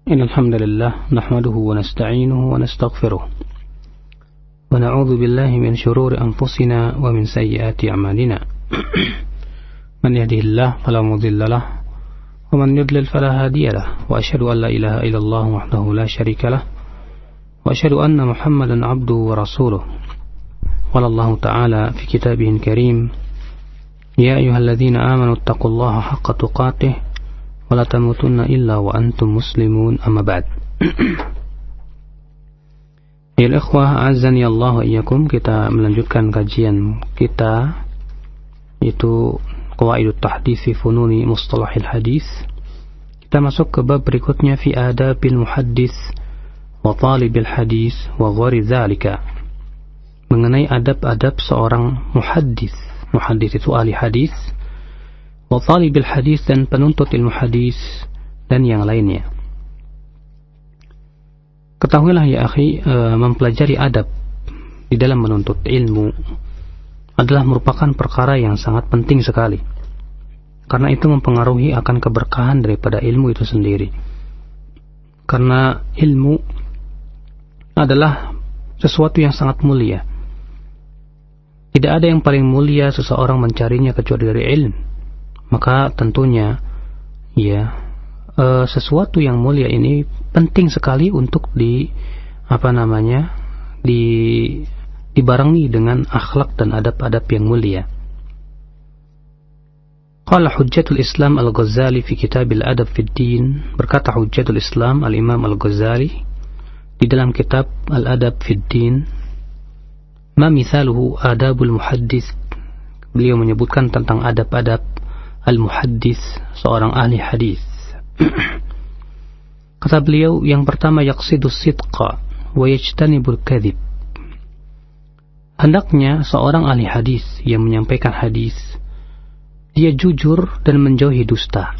إن الحمد لله نحمده ونستعينه ونستغفره ونعوذ بالله من شرور أنفسنا ومن سيئات أعمالنا من يهده الله فلا مضل له ومن يضلل فلا هادي له وأشهد أن لا إله إلا الله وحده لا شريك له وأشهد أن محمدا عبده ورسوله قال الله تعالى في كتابه الكريم يا أيها الذين آمنوا اتقوا الله حق تقاته ولا تموتن إلا وأنتم مسلمون أما بعد. Ya ikhwah, azani Allah wa iyyakum, kita melanjutkan kajian kita yaitu Qawaidut Tahdits fi Fununi Mustalahil Hadis. Kita masuk ke bab berikutnya fi adabil muhaddits wa talibil hadis wa ghairi dzalika, mengenai adab-adab seorang muhaddits. Muhaddits itu ahli hadis, wa talibil hadis dan penuntut ilmu hadis dan yang lainnya. Ketahuilah ya akhi, mempelajari adab di dalam menuntut ilmu adalah merupakan perkara yang sangat penting sekali, karena itu mempengaruhi akan keberkahan daripada ilmu itu sendiri. Karena ilmu adalah sesuatu yang sangat mulia. Tidak ada yang paling mulia seseorang mencarinya kecuali dari ilmu. Maka tentunya sesuatu yang mulia ini penting sekali untuk dibarengi dengan akhlak dan adab-adab yang mulia. Qala Hujjatul Islam Al-Ghazali fi Kitab Al-Adab fi Din, berkata Hujjatul Islam Al-Imam Al-Ghazali di dalam kitab Al-Adab fi Din, ma mithaluhu adabul muhaddits. Beliau menyebutkan tentang adab-adab al-muhaddits, seorang ahli hadis. Kata beliau, yang pertama yaqsidus sidqa wa yajtanibul kadhib. Hendaknya seorang ahli hadis yang menyampaikan hadis, dia jujur dan menjauhi dusta.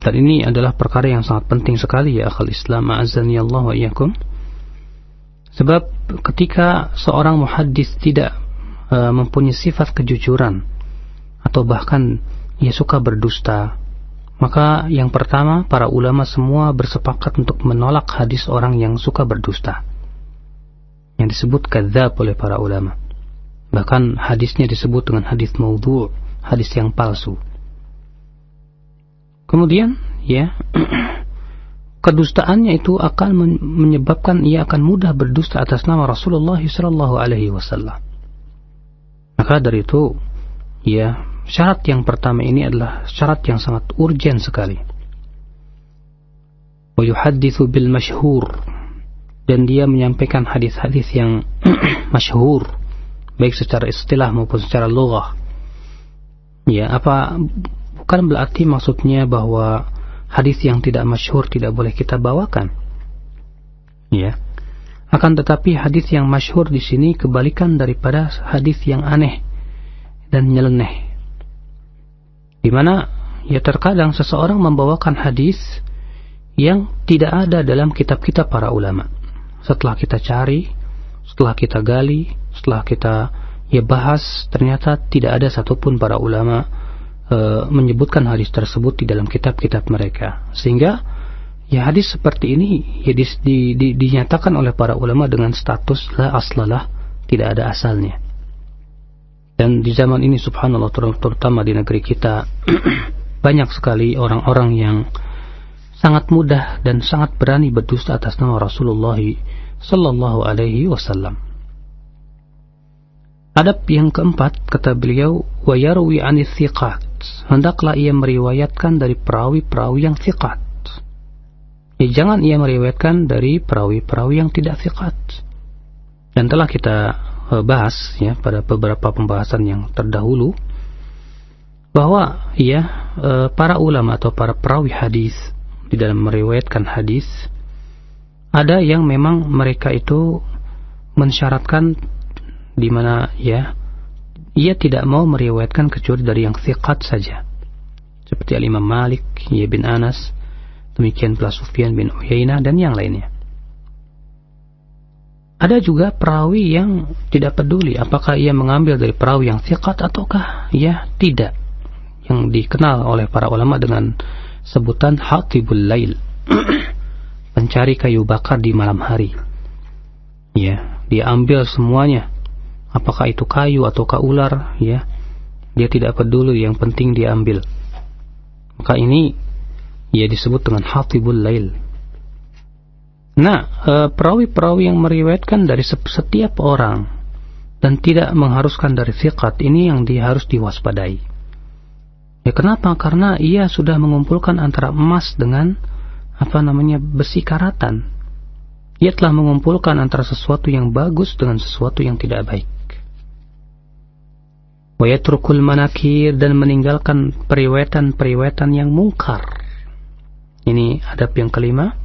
Dan ini adalah perkara yang sangat penting sekali ya akhal Islam, a'azzani Allah wa iyyakum. Sebab ketika seorang muhaddis tidak mempunyai sifat kejujuran atau bahkan ia suka berdusta, maka yang pertama para ulama semua bersepakat untuk menolak hadis orang yang suka berdusta, yang disebut kadzdzab oleh para ulama. Bahkan hadisnya disebut dengan hadis maudhu', hadis yang palsu. Kemudian kedustaannya itu akan menyebabkan ia akan mudah berdusta atas nama Rasulullah sallallahu alaihi wasallam. Maka dari itu syarat yang pertama ini adalah syarat yang sangat urgen sekali. Wa yuhadditsu bil masyhur, dan dia menyampaikan hadis-hadis yang masyhur, baik secara istilah maupun secara lughah. Bukan berarti maksudnya bahwa hadis yang tidak masyhur tidak boleh kita bawakan. Akan tetapi hadis yang masyhur di sini kebalikan daripada hadis yang aneh dan nyeleneh. Di mana terkadang seseorang membawakan hadis yang tidak ada dalam kitab-kitab para ulama. Setelah kita cari, setelah kita gali, setelah kita bahas, ternyata tidak ada satupun para ulama menyebutkan hadis tersebut di dalam kitab-kitab mereka. Sehingga hadis seperti ini dinyatakan oleh para ulama dengan status la aslalah, tidak ada asalnya. Dan di zaman ini subhanallah, terutama di negeri kita, banyak sekali orang-orang yang sangat mudah dan sangat berani berdusta atas nama Rasulullah sallallahu alaihi wasallam. Adab yang keempat, kata beliau, wa yarwi 'anil thiqat, hendaklah ia meriwayatkan dari perawi-perawi yang thiqat. Jangan ia meriwayatkan dari perawi-perawi yang tidak thiqat. Dan telah kita bahas pada beberapa pembahasan yang terdahulu bahwa para ulama atau para perawi hadis di dalam meriwayatkan hadis, ada yang memang mereka itu mensyaratkan di mana ia tidak mau meriwayatkan kecuali dari yang thiqat saja, seperti Al-Imam Malik bin Anas, demikian pula Sufyan bin Uyainah dan yang lainnya. Ada juga perawi yang tidak peduli apakah ia mengambil dari perawi yang thiqat ataukah tidak, yang dikenal oleh para ulama dengan sebutan Hatibul Lail. mencari kayu bakar di malam hari. Ya, dia ambil semuanya. Apakah itu kayu ataukah ular, ya. Dia tidak peduli, yang penting dia ambil. Maka ini ia disebut dengan hatibul lail. Nah, perawi-perawi yang meriwayatkan dari setiap orang dan tidak mengharuskan dari thiqat, ini yang harus diwaspadai. Ya, kenapa? Karena ia sudah mengumpulkan antara emas dengan besi karatan. Ia telah mengumpulkan antara sesuatu yang bagus dengan sesuatu yang tidak baik. Wa yatrukul manakir, dan meninggalkan periwayatan yang mungkar. Ini adab yang kelima.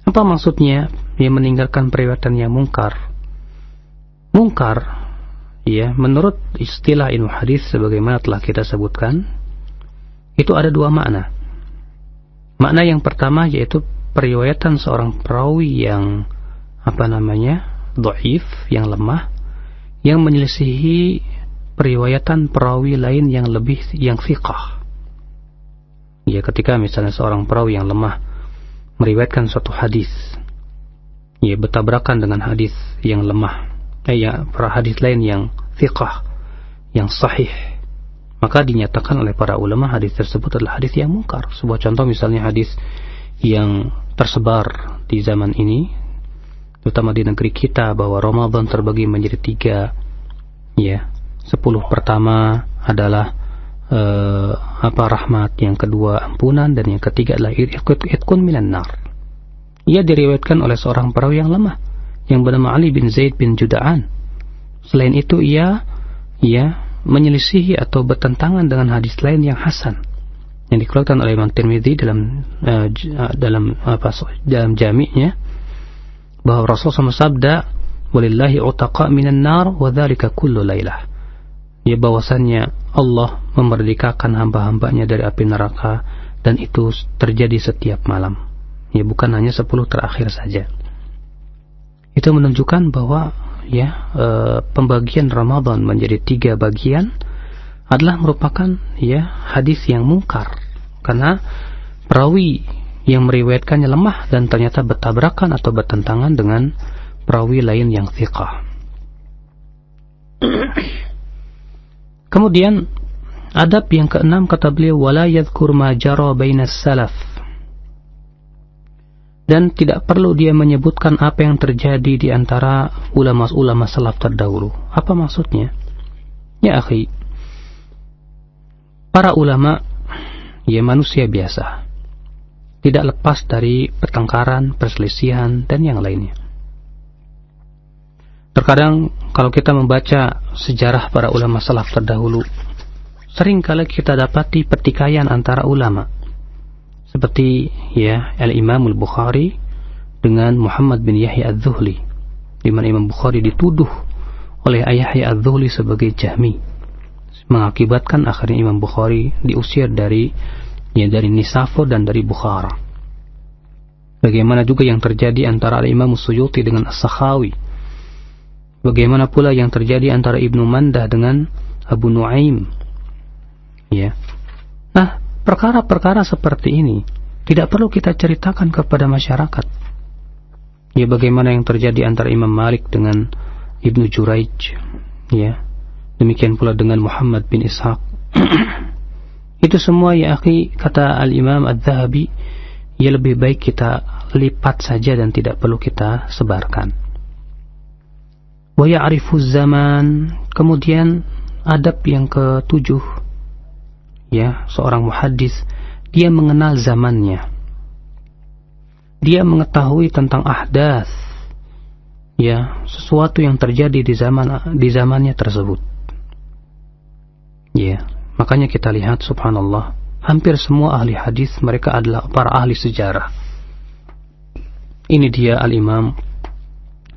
Apa maksudnya dia meninggalkan periwayatan yang mungkar? Mungkar, ya, menurut istilah ilmu hadis sebagaimana telah kita sebutkan, itu ada dua makna. Makna yang pertama yaitu periwayatan seorang perawi yang dhaif, yang lemah, yang menyelisihi periwayatan perawi lain yang thiqah. Ya, ketika misalnya seorang perawi yang lemah meriwayatkan suatu hadis, ya, bertabrakan dengan hadis yang lemah, hadis lain yang thiqah, yang sahih, maka dinyatakan oleh para ulama hadis tersebut adalah hadis yang mungkar. Sebuah contoh misalnya hadis yang tersebar di zaman ini, terutama di negeri kita, bahwa Ramadan terbagi menjadi 3, ya. 10 pertama adalah rahmat, yang kedua ampunan, dan yang ketiga adalah itqun minan nar. Ia diriwayatkan oleh seorang perawi yang lemah yang bernama Ali bin Zaid bin Juda'an. Selain itu ia menyelisihi atau bertentangan dengan hadis lain yang hasan yang dikeluarkan oleh Imam Tirmidzi dalam jami'nya, bahwa Rasulullah sabda, walillahi utaqa minan nar wa dzalika kullu lailah. Ya, bahwasannya Allah memerdekakan hamba-hambanya dari api neraka, dan itu terjadi setiap malam. Ya, bukan hanya 10 terakhir saja. Itu menunjukkan bahwa pembagian Ramadan menjadi 3 bagian adalah merupakan hadis yang mungkar, karena perawi yang meriwayatkannya lemah dan ternyata bertabrakan atau bertentangan dengan perawi lain yang thiqah. Kemudian adab yang keenam, kata beliau, wala yadhkur ma jara bainas salaf, dan tidak perlu dia menyebutkan apa yang terjadi di antara ulama-ulama salaf terdahulu. Apa maksudnya? Ya akhi, para ulama manusia biasa, tidak lepas dari pertengkaran, perselisihan, dan yang lainnya. Terkadang kalau kita membaca sejarah para ulama salaf terdahulu, seringkali kita dapati pertikaian antara ulama. Seperti Al-Imam Al-Bukhari dengan Muhammad bin Yahya Az-Zuhli, di mana Imam Bukhari dituduh oleh Yahya Az-Zuhli sebagai Jahmi, mengakibatkan akhirnya Imam Bukhari diusir dari Nisafur dan dari Bukhara. Bagaimana juga yang terjadi antara Al-Imam Suyuti dengan As-Sakhawi. Bagaimana pula yang terjadi antara Ibnu Mandah dengan Abu Nuaim. Ya. Nah, perkara-perkara seperti ini tidak perlu kita ceritakan kepada masyarakat. Ya, bagaimana yang terjadi antara Imam Malik dengan Ibnu Juraij. Ya. Demikian pula dengan Muhammad bin Ishaq. Itu semua, ya akhi, kata Al-Imam Adz-Dzahabi, ya lebih baik kita lipat saja dan tidak perlu kita sebarkan. Wa ya'rifu zaman. Kemudian adab yang ke-7, seorang muhaddis, dia mengenal zamannya. Dia mengetahui tentang ahdath, sesuatu yang terjadi di zamannya tersebut. Makanya kita lihat, subhanallah, hampir semua ahli hadis mereka adalah para ahli sejarah. Ini dia Al-Imam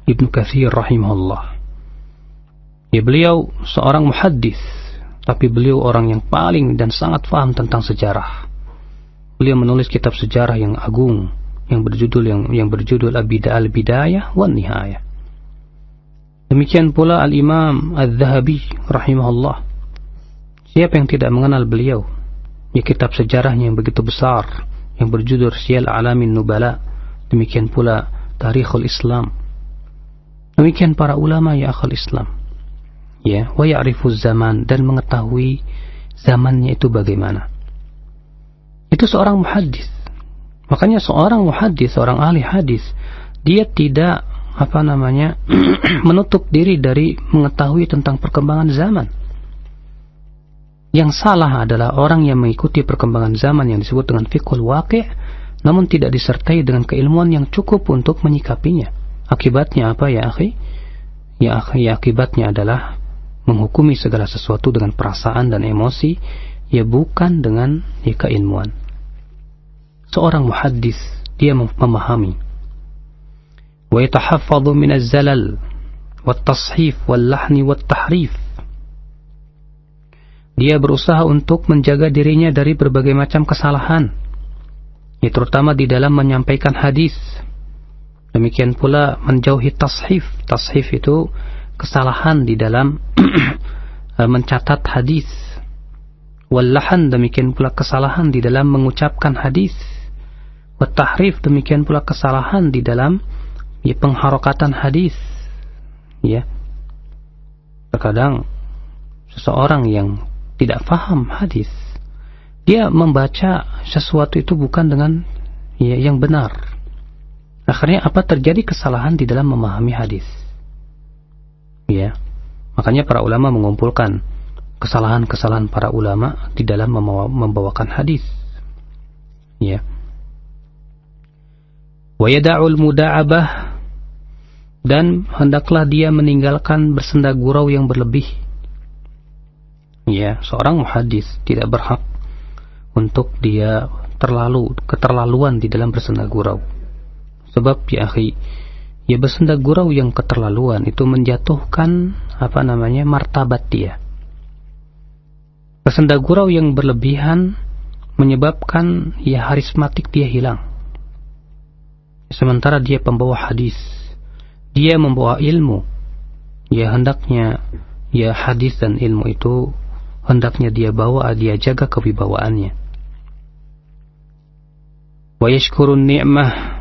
Ibnu Katsir rahimahullah. Beliau seorang muhaddis, tapi beliau orang yang paling dan sangat paham tentang sejarah. Beliau menulis kitab sejarah yang agung yang berjudul Al-Bidayah wan Nihayah. Demikian pula Al-Imam Adz-Dzahabi rahimahullah. Siapa yang tidak mengenal beliau? Kitab sejarahnya yang begitu besar, yang berjudul Syiar A'lamin Nubala, demikian pula Tarikhul Islam. Demikian para ulama ya akhul Islam, ya, wa ya'rifuz zaman, dan mengetahui zamannya itu bagaimana. Itu seorang muhaddis. Makanya seorang muhaddis, seorang ahli hadis, dia tidak menutup diri dari mengetahui tentang perkembangan zaman. Yang salah adalah orang yang mengikuti perkembangan zaman yang disebut dengan fiqhul waqi', namun tidak disertai dengan keilmuan yang cukup untuk menyikapinya. Akibatnya apa ya akhi? Ya akhi, akibatnya adalah menghukumi segala sesuatu dengan perasaan dan emosi, ya bukan dengan keilmuan. Seorang muhaddis, dia memahami. Wa yatahaffadhu min az-zalal wat-tashif wal-lahni wat-tahrif. Dia berusaha untuk menjaga dirinya dari berbagai macam kesalahan, ya, terutama di dalam menyampaikan hadis. Demikian pula menjauhi tashif. Tashif itu kesalahan di dalam mencatat hadis. Wal-lahan, demikian pula kesalahan di dalam mengucapkan hadis. Wat-tahrif, demikian pula kesalahan di dalam pengharokatan hadis. Ya. Terkadang seseorang yang tidak paham hadis, dia membaca sesuatu itu bukan dengan yang benar. Akhirnya apa terjadi? Kesalahan di dalam memahami hadis. Ya. Makanya para ulama mengumpulkan kesalahan-kesalahan para ulama di dalam membawakan hadis. Ya. Wa yada'ul muda'abah, dan hendaklah dia meninggalkan bersenda gurau yang berlebih. Ya, seorang muhaddis tidak berhak untuk dia keterlaluan di dalam bersenda gurau. Sebab ya akhi, ya bersenda gurau yang keterlaluan itu menjatuhkan martabat dia. Bersenda gurau yang berlebihan menyebabkan ya harismatik dia hilang. Sementara dia pembawa hadis, dia membawa ilmu, ya hendaknya ya hadis dan ilmu itu hendaknya dia bawa, dia jaga kewibawaannya. Wa yashkurun ni'mah,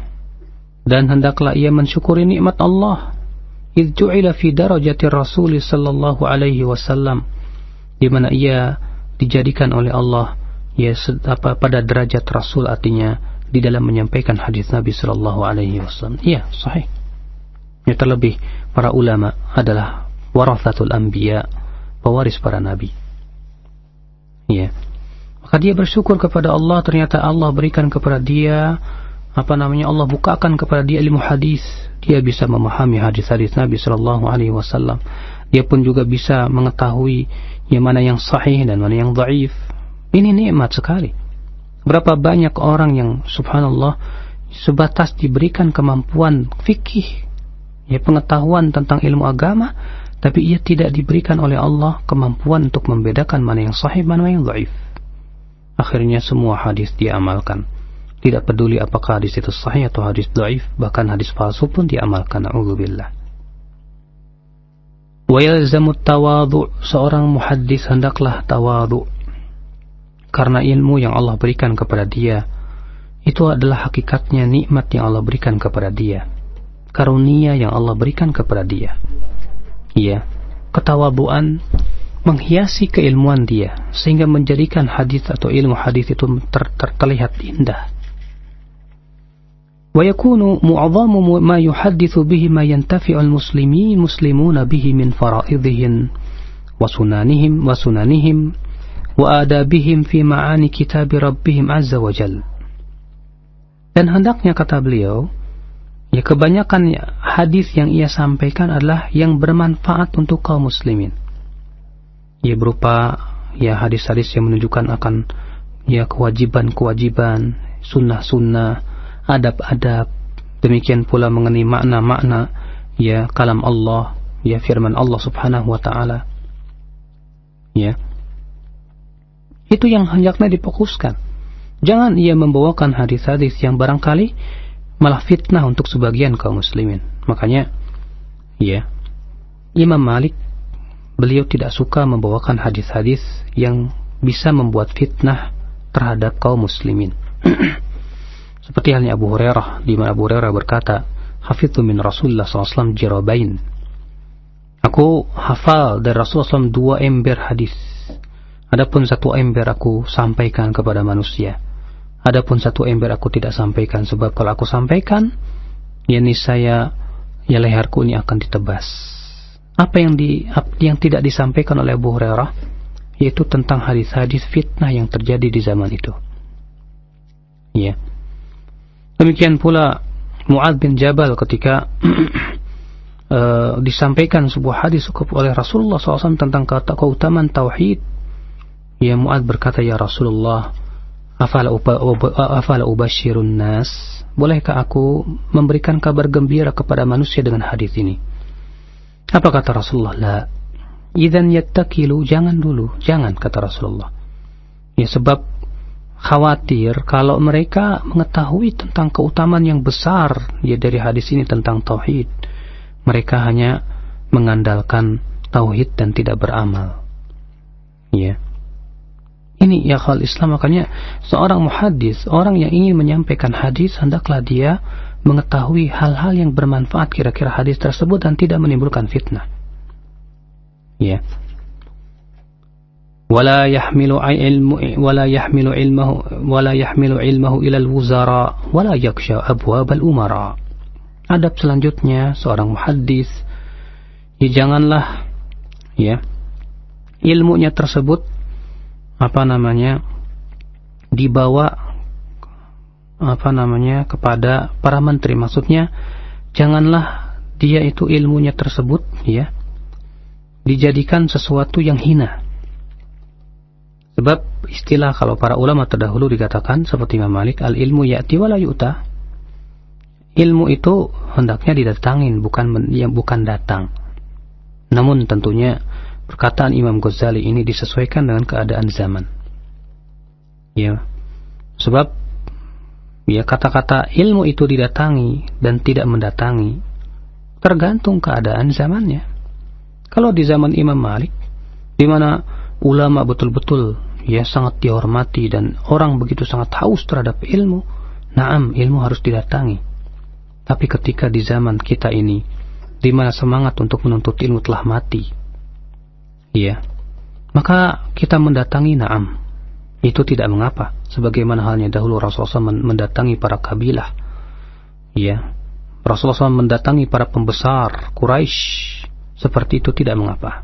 dan hendaklah ia mensyukuri nikmat Allah. Idh ju'ila fi darajati Rasul sallallahu alaihi wasallam, di mana ia dijadikan oleh Allah ya pada derajat Rasul, artinya di dalam menyampaikan hadis Nabi sallallahu alaihi wasallam. Iya, sahih. Ya, terlebih para ulama adalah warathatul anbiya, pewaris para nabi. Ya. Maka dia bersyukur kepada Allah, ternyata Allah berikan kepada dia Allah bukakan kepada dia ilmu hadis. Dia bisa memahami hadis-hadis Nabi sallallahu alaihi wasallam. Dia pun juga bisa mengetahui yang mana yang sahih dan mana yang dhaif. Ini nikmat sekali. Berapa banyak orang yang subhanallah sebatas diberikan kemampuan fikih, ya pengetahuan tentang ilmu agama, tapi ia tidak diberikan oleh Allah kemampuan untuk membedakan mana yang sahih, mana yang dhaif. Akhirnya semua hadis dia amalkan. Tidak peduli apakah hadis itu sahih atau hadis dhaif, bahkan hadis palsu pun dia amalkan. A'udzubillah. Wa yalzamut tawadhu', seorang muhaddis hendaklah tawadhu'. Karena ilmu yang Allah berikan kepada dia itu adalah hakikatnya nikmat yang Allah berikan kepada dia, karunia yang Allah berikan kepada dia. Iya, ketawaduan menghiasi keilmuan dia sehingga menjadikan hadis atau ilmu hadis itu terlihat indah. Wa yakunu mu'adhamu ma yuhaddithu bihi ma yantafi'u al-muslimuna bihi min fara'idihim wa sunanihim wa adabihim fi ma'ani kitab rabbihim azza wa jalla. Dan hendaknya, kata beliau, ya kebanyakan hadis yang ia sampaikan adalah yang bermanfaat untuk kaum muslimin. Ya berupa ya hadis-hadis yang menunjukkan akan ya kewajiban-kewajiban, sunnah-sunnah, adab-adab, demikian pula mengenai makna-makna ya kalam Allah, ya firman Allah subhanahu wa ta'ala. Ya, itu yang hendaknya difokuskan. Jangan ia membawakan hadis-hadis yang barangkali malah fitnah untuk sebagian kaum muslimin. Makanya ya Imam Malik, beliau tidak suka membawakan hadis-hadis yang bisa membuat fitnah terhadap kaum muslimin. Seperti halnya Abu Hurairah, di mana Abu Hurairah berkata, hafidhu min Rasulullah SAW jirabain. Aku hafal dari Rasulullah SAW 2 ember hadis. Adapun 1 ember aku sampaikan kepada manusia. Adapun 1 ember aku tidak sampaikan, sebab kalau aku sampaikan, niscaya leherku ini akan ditebas. Apa yang tidak disampaikan oleh Abu Hurairah, yaitu tentang hadis-hadis fitnah yang terjadi di zaman itu. Ya. Demikian pula Mu'adz bin Jabal ketika disampaikan sebuah hadis oleh Rasulullah SAW tentang keutamaan tauhid. Ya, Mu'adz berkata, ya Rasulullah, afala ubashirun nas, bolehkah aku memberikan kabar gembira kepada manusia dengan hadis ini? Apa kata Rasulullah? La, idzan yattakilu, jangan dulu, jangan, kata Rasulullah. Ya, sebab khawatir kalau mereka mengetahui tentang keutamaan yang besar ya dari hadis ini tentang tauhid, mereka hanya mengandalkan tauhid dan tidak beramal. Ya. Ini ya hal Islam, makanya seorang muhaddis, orang yang ingin menyampaikan hadis, hendaklah dia mengetahui hal-hal yang bermanfaat kira-kira hadis tersebut dan tidak menimbulkan fitnah. Ya. Wala yahmilu ilmahu ila al-wuzara wala yakhsha abwab al-umara. Adab selanjutnya seorang muhaddis, ya janganlah ya ilmunya tersebut dibawa kepada para menteri. Maksudnya janganlah dia itu ilmunya tersebut ya dijadikan sesuatu yang hina. Sebab istilah kalau para ulama terdahulu dikatakan seperti Imam Malik, al ilmu ya'ti wa la yu'ta. Ilmu itu hendaknya didatangin, bukan datang. Namun tentunya perkataan Imam Ghazali ini disesuaikan dengan keadaan zaman. Ya. Sebab ya kata-kata ilmu itu didatangi dan tidak mendatangi tergantung keadaan zamannya. Kalau di zaman Imam Malik, di mana ulama betul-betul ya sangat dihormati dan orang begitu sangat haus terhadap ilmu, naam, ilmu harus didatangi. Tapi ketika di zaman kita ini, di mana semangat untuk menuntut ilmu telah mati, ya, maka kita mendatangi, naam, itu tidak mengapa. Sebagaimana halnya dahulu Rasulullah SAW mendatangi para kabilah, ya, Rasulullah SAW mendatangi para pembesar Quraisy, seperti itu tidak mengapa.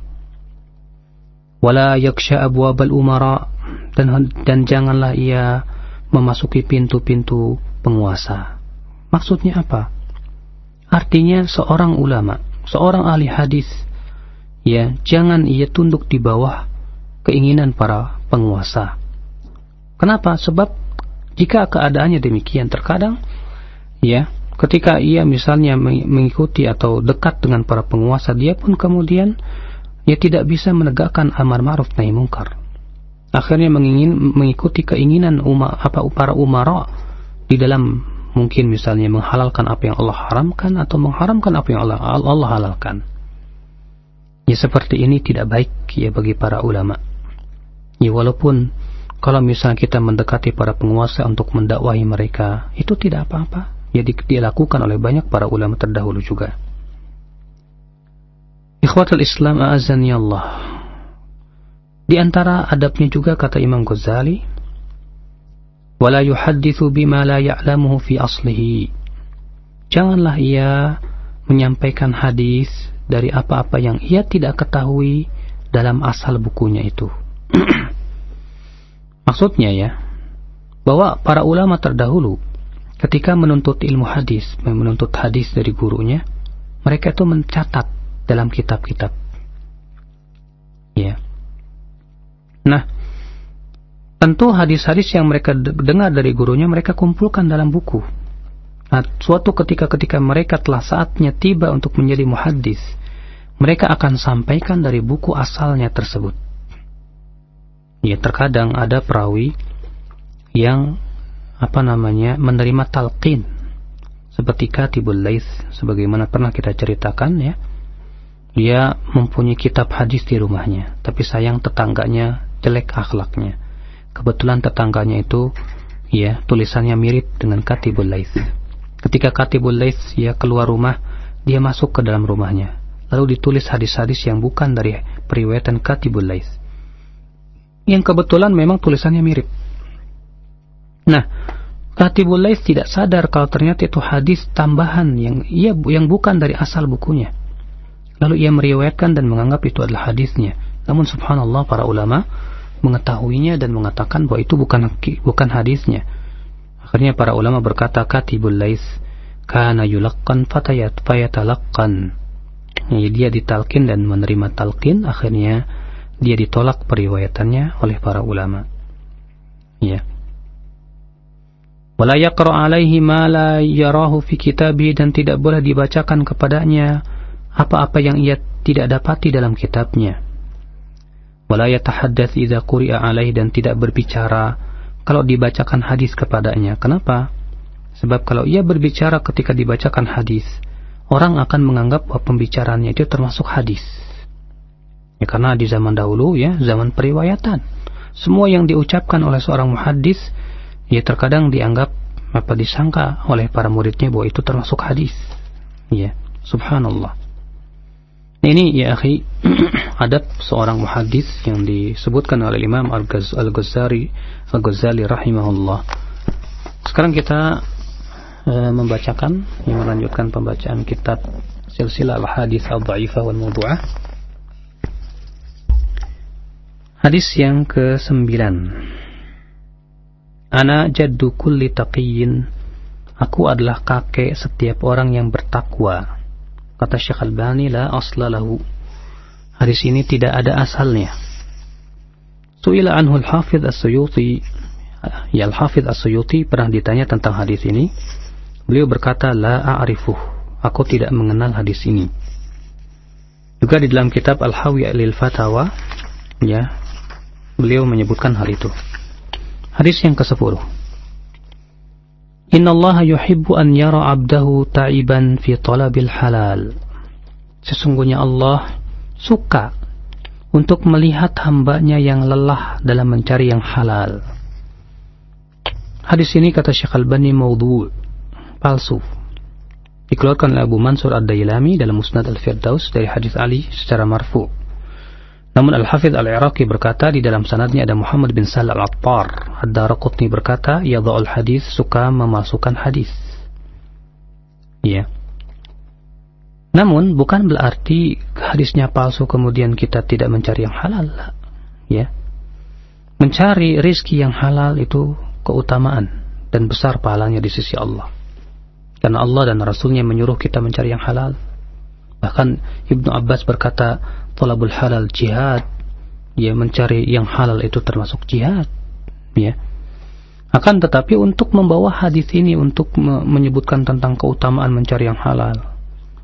Wala yaksha abwabal umara, dan janganlah ia memasuki pintu-pintu penguasa. Maksudnya apa? Artinya seorang ulama, seorang ahli hadis, ya, jangan ia tunduk di bawah keinginan para penguasa. Kenapa? Sebab jika keadaannya demikian, terkadang ya, ketika ia misalnya mengikuti atau dekat dengan para penguasa, dia pun kemudian ia tidak bisa menegakkan amar ma'ruf nahi munkar. Akhirnya mengikuti keinginan para umara di dalam mungkin misalnya menghalalkan apa yang Allah haramkan atau mengharamkan apa yang Allah halalkan. Ya, seperti ini tidak baik ya bagi para ulama. Ya, walaupun kalau misalnya kita mendekati para penguasa untuk mendakwahi mereka, itu tidak apa-apa. Ya, dilakukan oleh banyak para ulama terdahulu juga. Ikhwatul Islam a'azani Allah. Di antara adabnya juga kata Imam Ghazali, wala yuhadditsu bima la ya'lamuhu fi aslihi. Janganlah ia menyampaikan hadis dari apa-apa yang ia tidak ketahui dalam asal bukunya itu. Maksudnya ya, bahwa para ulama terdahulu ketika menuntut ilmu hadis, menuntut hadis dari gurunya, mereka itu mencatat dalam kitab-kitab. Ya. Nah, tentu hadis-hadis yang mereka dengar dari gurunya mereka kumpulkan dalam buku. Nah, suatu ketika mereka telah saatnya tiba untuk menjadi muhaddis, mereka akan sampaikan dari buku asalnya tersebut. Ya, terkadang ada perawi yang menerima talqin seperti Katibul Laits, sebagaimana pernah kita ceritakan ya. Dia mempunyai kitab hadis di rumahnya, tapi sayang tetangganya jelek akhlaknya. Kebetulan tetangganya itu ya, tulisannya mirip dengan Katibul Laits. Ketika Katibul Laits ya keluar rumah, dia masuk ke dalam rumahnya, lalu ditulis hadis-hadis yang bukan dari periwayatan Katibul Laits, yang kebetulan memang tulisannya mirip. Nah, Katibul Laits tidak sadar kalau ternyata itu hadis tambahan yang bukan dari asal bukunya. Lalu ia meriwayatkan dan menganggap itu adalah hadisnya. Namun subhanallah, para ulama mengetahuinya dan mengatakan bahwa itu bukan hadisnya. Akhirnya para ulama berkata, Katibul Laits kana yulaqqan fayatalaqqan. Dia ditalkin dan menerima talqin, akhirnya dia ditolak periwayatannya oleh para ulama. Ya. Wala yaqra alaihi ma la yarahu fi kitabihi, dan tidak boleh dibacakan kepadanya apa-apa yang ia tidak dapati dalam kitabnya. Wala yatahaddath idza quri'a alaihi, dan tidak berbicara kalau dibacakan hadis kepadanya. Kenapa? Sebab kalau ia berbicara ketika dibacakan hadis, orang akan menganggap bahwa pembicaraannya itu termasuk hadis. Ya, karena di zaman dahulu, ya, zaman periwayatan, semua yang diucapkan oleh seorang muhaddis, ya, terkadang dianggap disangka oleh para muridnya bahwa itu termasuk hadis. Ya, subhanallah. Ini ya akhi, adab seorang muhaddis yang disebutkan oleh Imam Al-Ghazali rahimahullah. Sekarang kita melanjutkan pembacaan kitab Silsilah Al-Hadis Al-Dha'ifah wal Mawdu'ah. Hadis yang ke-9. Ana jaddu kulli taqiyyin, aku adalah kakek setiap orang yang bertakwa. Kata Syekh Albani, la asla lahu, hadis ini tidak ada asalnya. Su'ila anhu al-Hafidh As-Suyuti, ya, Al-Hafidh As-Suyuti pernah ditanya tentang hadis ini. Beliau berkata, la a'rifuh, aku tidak mengenal hadis ini. Juga di dalam kitab Al-Hawi lil Fatawa, ya, beliau menyebutkan hal itu. Hadis yang ke-10. Inna Allah yuhibbu an yara abdahu ta'iban fi talabil halal. Sesungguhnya Allah suka untuk melihat hambanya yang lelah dalam mencari yang halal. Hadis ini kata Syekh Albani maudhu', palsu. Dikeluarkan oleh Abu Mansur Ad-Dailami dalam Musnad Al-Firdaus dari hadis Ali secara marfu'. Namun Al-Hafidh Al-Iraqi berkata di dalam sanadnya ada Muhammad bin Sal Al-Attar. Ad-Daraqutni berkata yadha'ul hadis, suka memasukkan hadis. Ya. Namun bukan berarti hadisnya palsu kemudian kita tidak mencari yang halal. Ya. Mencari rizki yang halal itu keutamaan dan besar pahalanya di sisi Allah. Karena Allah dan Rasulnya menyuruh kita mencari yang halal. Bahkan Ibnu Abbas berkata, talabul halal jihad. Ya, mencari yang halal itu termasuk jihad. Ya. Akan tetapi untuk membawa hadis ini untuk menyebutkan tentang keutamaan mencari yang halal,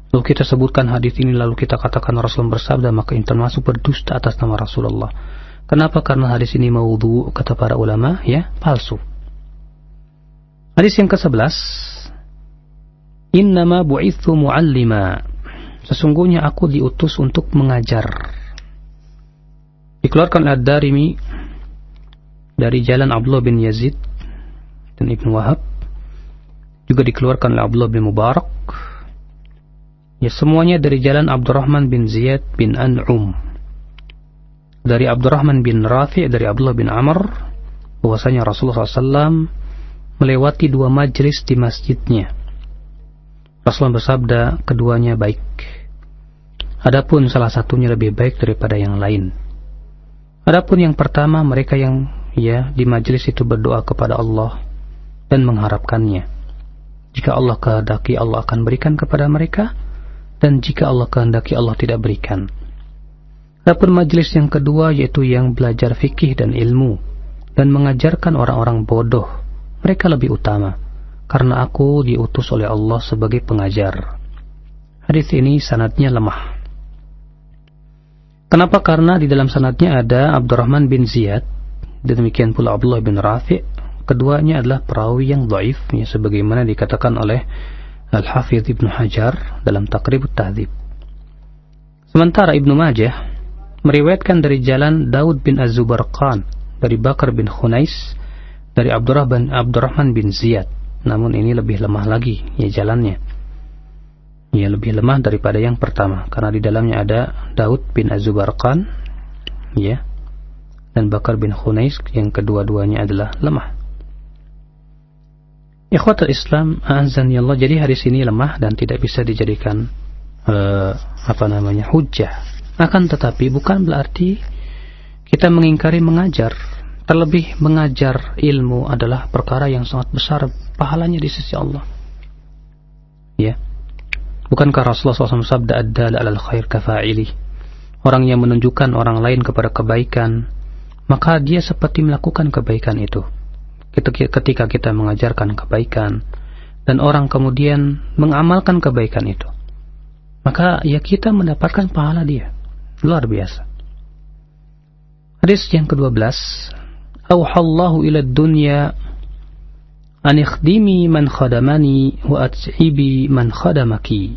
lalu kita sebutkan hadis ini, lalu kita katakan Rasul bersabda, maka ini termasuk berdusta atas nama Rasulullah. Kenapa? Karena hadis ini maudhu', kata para ulama, ya, palsu. Hadis yang ke-11. Innama bu'ithu mu'allima, sesungguhnya aku diutus untuk mengajar. Dikeluarkan oleh Ad-Darimi dari jalan Abdullah bin Yazid dan Ibnu Wahab. Juga dikeluarkan oleh Abdullah bin Mubarak. Ya, semuanya dari jalan Abdurrahman bin Ziyad bin An'um. Dari Abdurrahman bin Rafi' dari Abdullah bin Amr, bahwasanya Rasulullah SAW melewati 2 majlis di masjidnya. Rasulullah bersabda, keduanya baik. Adapun salah satunya lebih baik daripada yang lain. Adapun yang pertama, mereka yang di majelis itu berdoa kepada Allah dan mengharapkannya. Jika Allah kehendaki, Allah akan berikan kepada mereka, dan jika Allah kehendaki, Allah tidak berikan. Adapun majelis yang kedua, yaitu yang belajar fikih dan ilmu dan mengajarkan orang-orang bodoh, mereka lebih utama, karena aku diutus oleh Allah sebagai pengajar. Hadis ini sanadnya lemah. Kenapa? Karena di dalam sanadnya ada Abdurrahman bin Ziyad, demikian pula Abdullah bin Rafi'. Keduanya adalah perawi yang dhaif, ya, sebagaimana dikatakan oleh Al-Hafidh Ibnu Hajar dalam Taqrib At-Tahdzib. Sementara Ibnu Majah meriwayatkan dari jalan Daud bin Az-Zubarqan dari Bakar bin Khunais dari Abdurrahman bin Ziyad, namun ini lebih lemah lagi ya jalannya. Ya, lebih lemah daripada yang pertama karena di dalamnya ada Daud bin Az-Zubarqan ya dan Bakar bin Khunais yang kedua-duanya adalah lemah. Ikhwatul Islam, a'azzani Allah, jadi hadis ini lemah dan tidak bisa dijadikan hujjah. Akan tetapi bukan berarti kita mengingkari mengajar. Terlebih mengajar ilmu adalah perkara yang sangat besar pahalanya di sisi Allah. Ya. Bukankah Rasulullah SAW sabda ad-dal 'alal khair kafa'ili? Orang yang menunjukkan orang lain kepada kebaikan, maka dia seperti melakukan kebaikan itu. Ketika kita mengajarkan kebaikan dan orang kemudian mengamalkan kebaikan itu, maka ya kita mendapatkan pahala dia. Luar biasa. Hadis yang ke-12, Auhallahu ila dunya an ikhdimi man khadamani wa at'ibi man khadamaki.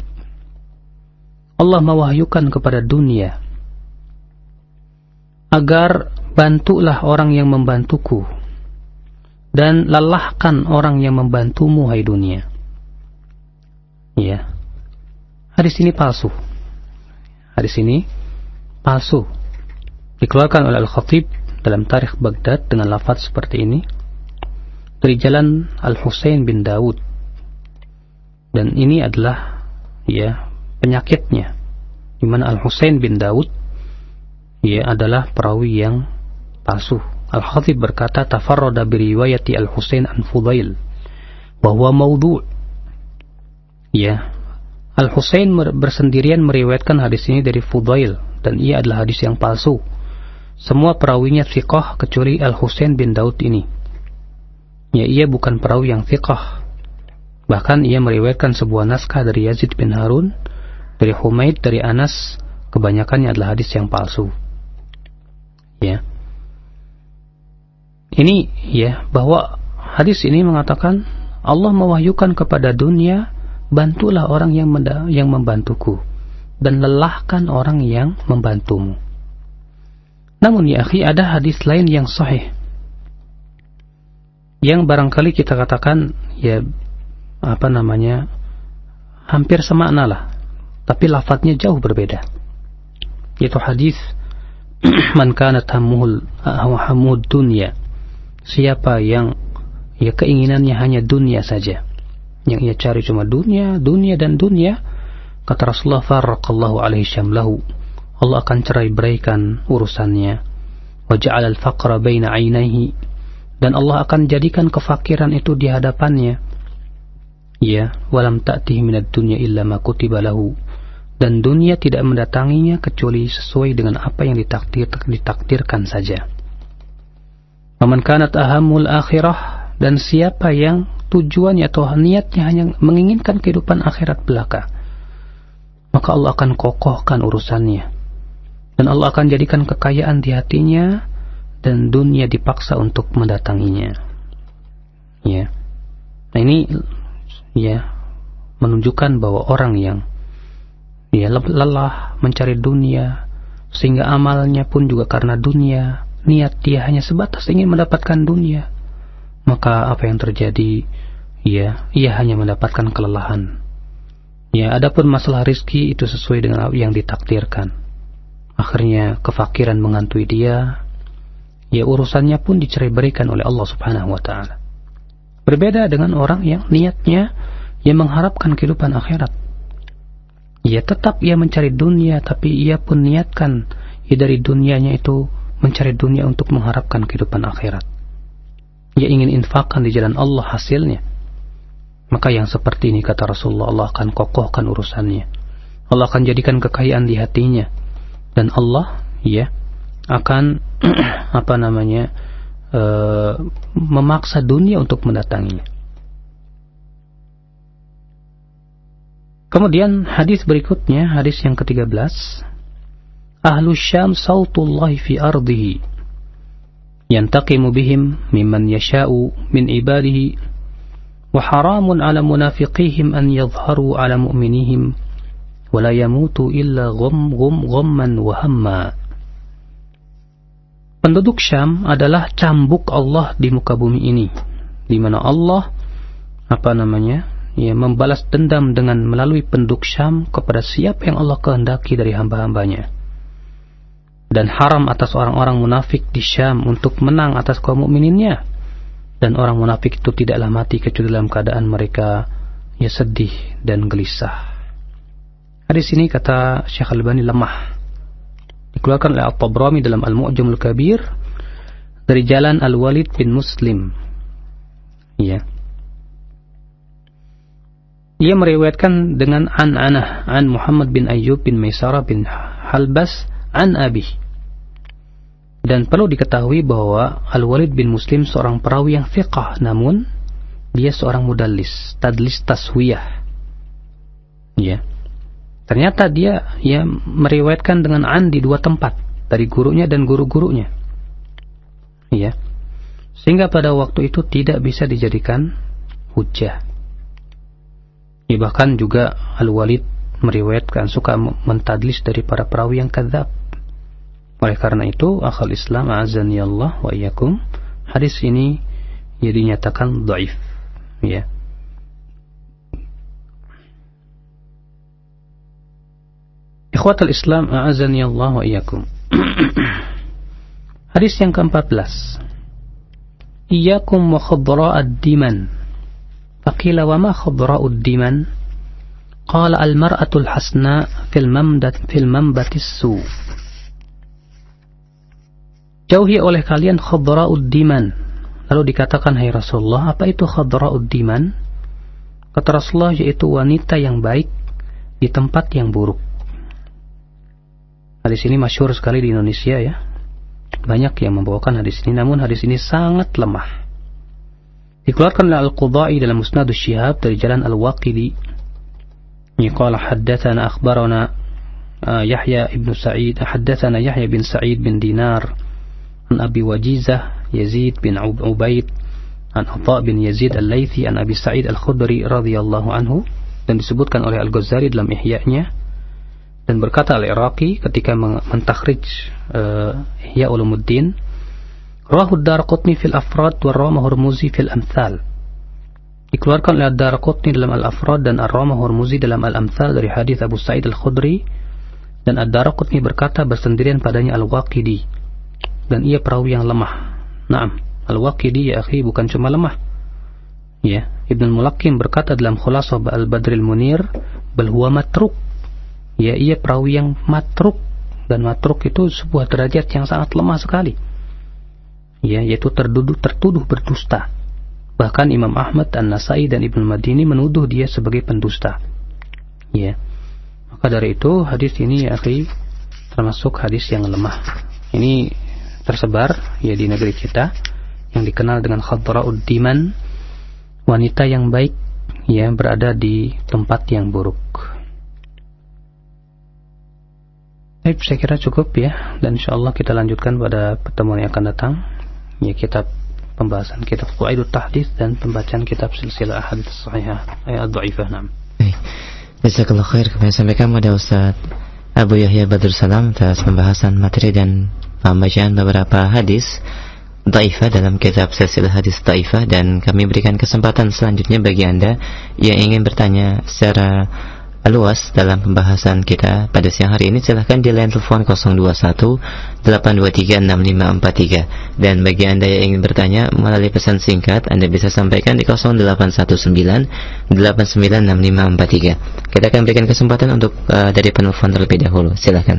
Allah mewahyukan kepada dunia agar bantulah orang yang membantuku dan lelahkan orang yang membantumu, hai dunia. Ya. Hadis ini palsu. Hadis ini palsu. Dikeluarkan oleh Al-Khatib dalam Tarikh Baghdad dengan lafaz seperti ini dari jalan Al-Husain bin Daud. Dan ini adalah ya penyakitnya, di mana Al-Husain bin Daud ya adalah perawi yang palsu. Al-Khatib berkata tafarrada biriwayati Al-Husain an Fudail wa huwa maudhu'. Ya, Al-Husain bersendirian meriwayatkan hadis ini dari Fudail dan ia adalah hadis yang palsu. Semua perawinya thiqah kecuali Al-Husain bin Daud ini. Ya, ia bukan perawi yang thiqah. Bahkan ia meriwayatkan sebuah naskah dari Yazid bin Harun, dari Humaid, dari Anas. Kebanyakannya adalah hadis yang palsu. Ya. Ini ya, bahwa hadis ini mengatakan Allah mewahyukan kepada dunia, bantulah orang yang membantuku dan lelahkan orang yang membantumu. Namun ya akhi, ada hadis lain yang sahih yang barangkali kita katakan ya hampir semakna lah, tapi lafadznya jauh berbeda. Yaitu hadis man kanat hammuhul dunya, siapa yang ya keinginannya hanya dunia saja, yang ia cari cuma dunia, dan dunia, kata Rasulullah, farraqallahu alaihi syamlahu, Allah akan cerai-beraikan urusannya, wa ja'ala al-faqra baina 'ainaihi, dan Allah akan jadikan kefakiran itu di hadapannya. Ya, walam ta'tihi minad dunya illa ma kutiba lahu, dan dunia tidak mendatanginya kecuali sesuai dengan apa yang ditakdirkan saja. Waman kanat ahammul akhirah, dan siapa yang tujuannya atau niatnya hanya menginginkan kehidupan akhirat belaka, maka Allah akan kokohkan urusannya dan Allah akan jadikan kekayaan di hatinya dan dunia dipaksa untuk mendatanginya. Ya. Nah ini ya menunjukkan bahwa orang yang ya lelah mencari dunia sehingga amalnya pun juga karena dunia, niat dia hanya sebatas ingin mendapatkan dunia, maka apa yang terjadi? Ya, ia hanya mendapatkan kelelahan. Ya, adapun masalah rizki itu sesuai dengan yang ditakdirkan. Akhirnya kefakiran menghantui dia. Ya, urusannya pun dicerai-beraikan oleh Allah Subhanahu wa taala. Berbeda dengan orang yang niatnya yang mengharapkan kehidupan akhirat. Ya, tetap ia mencari dunia, tapi ia pun niatkan ya dari dunianya itu mencari dunia untuk mengharapkan kehidupan akhirat. Ia ingin infakkan di jalan Allah hasilnya. Maka yang seperti ini, kata Rasulullah, Allah akan kokohkan urusannya. Allah akan jadikan kekayaan di hatinya. Dan Allah ya akan memaksa dunia untuk mendatanginya. Kemudian hadis berikutnya, hadis yang ke-13. Ahlus Syam sautullahi fi ardihi yantaqimu bihim mimman yasha'u min ibadihi wa haramun ala munafiqihim an yadhharu ala mu'minihim wa la yamutu illa ghamman wa hamma. penduduk Syam adalah cambuk Allah di muka bumi ini, di mana Allah membalas dendam dengan melalui penduduk Syam kepada siapa yang Allah kehendaki dari hamba-hambanya. Dan haram atas orang-orang munafik di Syam untuk menang atas kaum mukmininnya. Dan orang munafik itu tidaklah mati kecuali dalam keadaan mereka sedih dan gelisah. Hadis ini kata Syekh Al-Albani lemah. Dikeluarkan oleh At-Tabrani dalam Al-Mu'jamul Kabir dari jalan Al-Walid bin Muslim. Ia meriwayatkan dengan an Muhammad bin Ayyub bin Maisarah bin Halbas an Abi. Dan perlu diketahui bahwa Al-Walid bin Muslim seorang perawi yang thiqah, namun dia seorang mudallis, tadlis taswiyah. Ternyata dia meriwayatkan dengan an di dua tempat, dari gurunya dan guru-gurunya. Sehingga pada waktu itu tidak bisa dijadikan hujjah. Bahkan juga Al-Walid meriwayatkan suka mentadlis dari para perawi yang kadzab. Oleh karena itu, akhal Islam a'azani Allah wa iyyakum, hadis ini dinyatakan dhaif. Ikhwatul Islam a'azani Allah wa iyyakum. Hadis yang ke-14. Iyyakum wa khadra'ad diman. Faqila wa ma khadra'ud diman? Qala al-mar'atul hasna fil mambatis su. Jauhi oleh kalian khadra'ud diman. Lalu dikatakan, hai Rasulullah, apa itu khadra'ud diman? Kata Rasulullah, yaitu wanita yang baik di tempat yang buruk. Hadis ini masyhur sekali di Indonesia ya. Banyak yang membawakan hadis ini, namun hadis ini sangat lemah. Dikeluarkan oleh Al-Qudai dalam Musnad Syihab dari jalan Al-Waqidi. Qala haddatsana akhbarana Yahya ibn Sa'id, haddatsana Yahya bin Sa'id bin Dinar an Abi Wajizah Yazid bin Ubaid an Atha bin Yazid Al-Laythi an Abi Sa'id Al-Khudri radhiyallahu anhu, dan disebutkan oleh Al-Ghazali dalam Ihya-nya. Dan berkata Al-Iraqi ketika mentakhrij Ihya Ulumuddin, rawahu Ad-Darqutni fil Afrad wa Ar-Ramah-Hurmuzi fil Amthal. Dikeluarkan oleh Ad-Darqutni dalam Al-Afrad dan Ar-Ramah-Hurmuzi dalam Al-Amthal dari hadis Abu Sa'id Al-Khudri, dan Ad-Darqutni berkata bersendirian padanya Al-Waqidi, dan ia perawi yang lemah. Naam, Al-Waqidi ya akhi bukan cuma lemah. Ibn Al-Mulaqim berkata dalam Khulasah Al-Badril Munir, bal huwa matruk. Ia perawi yang matruk, dan matruk itu sebuah derajat yang sangat lemah sekali. Yaitu tertuduh berdusta. Bahkan Imam Ahmad, An-Nasai dan Ibn Madini menuduh dia sebagai pendusta. Maka dari itu hadis ini ya akhi termasuk hadis yang lemah. Ini tersebar di negeri kita yang dikenal dengan khadra'ud diman, wanita yang baik berada di tempat yang buruk. Baik, saya kira cukup ya, dan insyaallah kita lanjutkan pada pertemuan yang akan datang. Kitab pembahasan kitab Qawaidut Tahdits dan pembacaan kitab Silsilah Ahadits Shahihah ad-Dhaifah. Baik. Jazakallahu khair, kami sampaikan kepada Ustaz Abu Yahya Badrul Salam atas pembahasan materi dan pembacaan beberapa hadis dhaifah dalam kitab Silsilah Hadis Dhaifah, dan kami berikan kesempatan selanjutnya bagi Anda yang ingin bertanya secara luas dalam pembahasan kita pada siang hari ini. Silahkan di line telepon 021-823-6543, dan bagi Anda yang ingin bertanya melalui pesan singkat, Anda bisa sampaikan di 0819-896543. Kita akan berikan kesempatan untuk dari penelpon terlebih dahulu. Silahkan.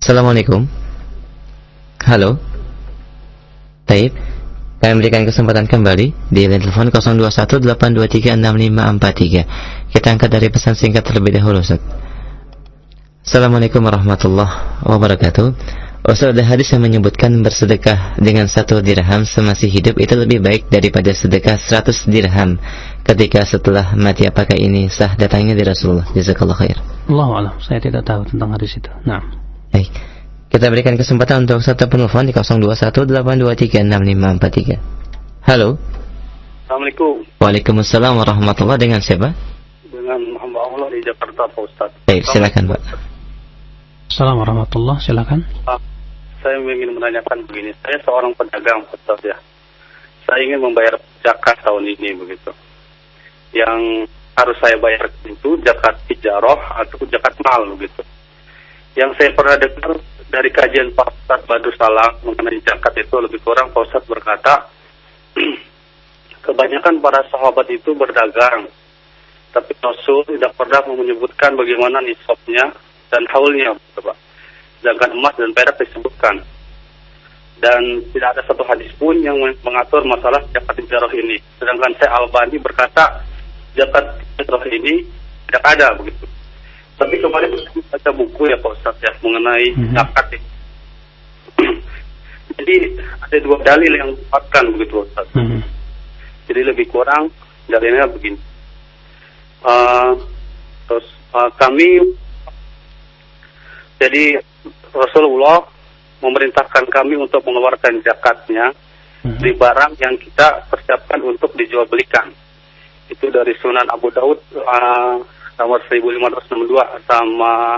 Assalamualaikum. Halo. Taib. Kami berikan kesempatan kembali di line telepon 0218236543. Kita angkat dari pesan singkat terlebih dahulu, Ustaz. Assalamualaikum warahmatullahi wabarakatuh. Ustaz, ada hadis yang menyebutkan bersedekah dengan 1 dirham semasih hidup itu lebih baik daripada sedekah 100 dirham ketika setelah mati. Apakah ini sah datangnya dari Rasulullah? Jazakallahu khair. Allahu a'lam, saya tidak tahu tentang hadis itu. Nah. Baik. Kita berikan kesempatan untuk satu penelpon di 0218236543. Halo. Assalamualaikum. Waalaikumsalam warahmatullahi. Dengan siapa? Dengan hamba Allah di Jakarta, Pak Ustaz. Baik, silakan Pak. Assalamualaikum warahmatullahi, silakan. Saya ingin menanyakan begini. Saya seorang pedagang, Ustaz ya. Saya ingin membayar zakat tahun ini begitu. Yang harus saya bayar itu zakat tijarah atau zakat mal begitu. Yang saya pernah dengar dari kajian Pak Ustaz Badrus Salam mengenai zakat itu lebih kurang Pak Ustaz berkata, kebanyakan para sahabat itu berdagang, tapi Rasul tidak pernah menyebutkan bagaimana nisabnya dan haulnya, Pak. Sedangkan emas dan perak disebutkan. Dan tidak ada satu hadis pun yang mengatur masalah zakat tijarah ini. Sedangkan Syekh Albani berkata zakat tijarah ini tidak ada begitu. Tapi kemarin saya baca buku ya Pak Ustaz ya mengenai zakat ini. Jadi ada dua dalil yang dikuatkan begitu Ustaz. Jadi lebih kurang dalilnya begini. Kami jadi Rasulullah memerintahkan kami untuk mengeluarkan zakatnya dari barang yang kita persiapkan untuk dijual belikan. Itu dari Sunan Abu Daud nomor 1562 sama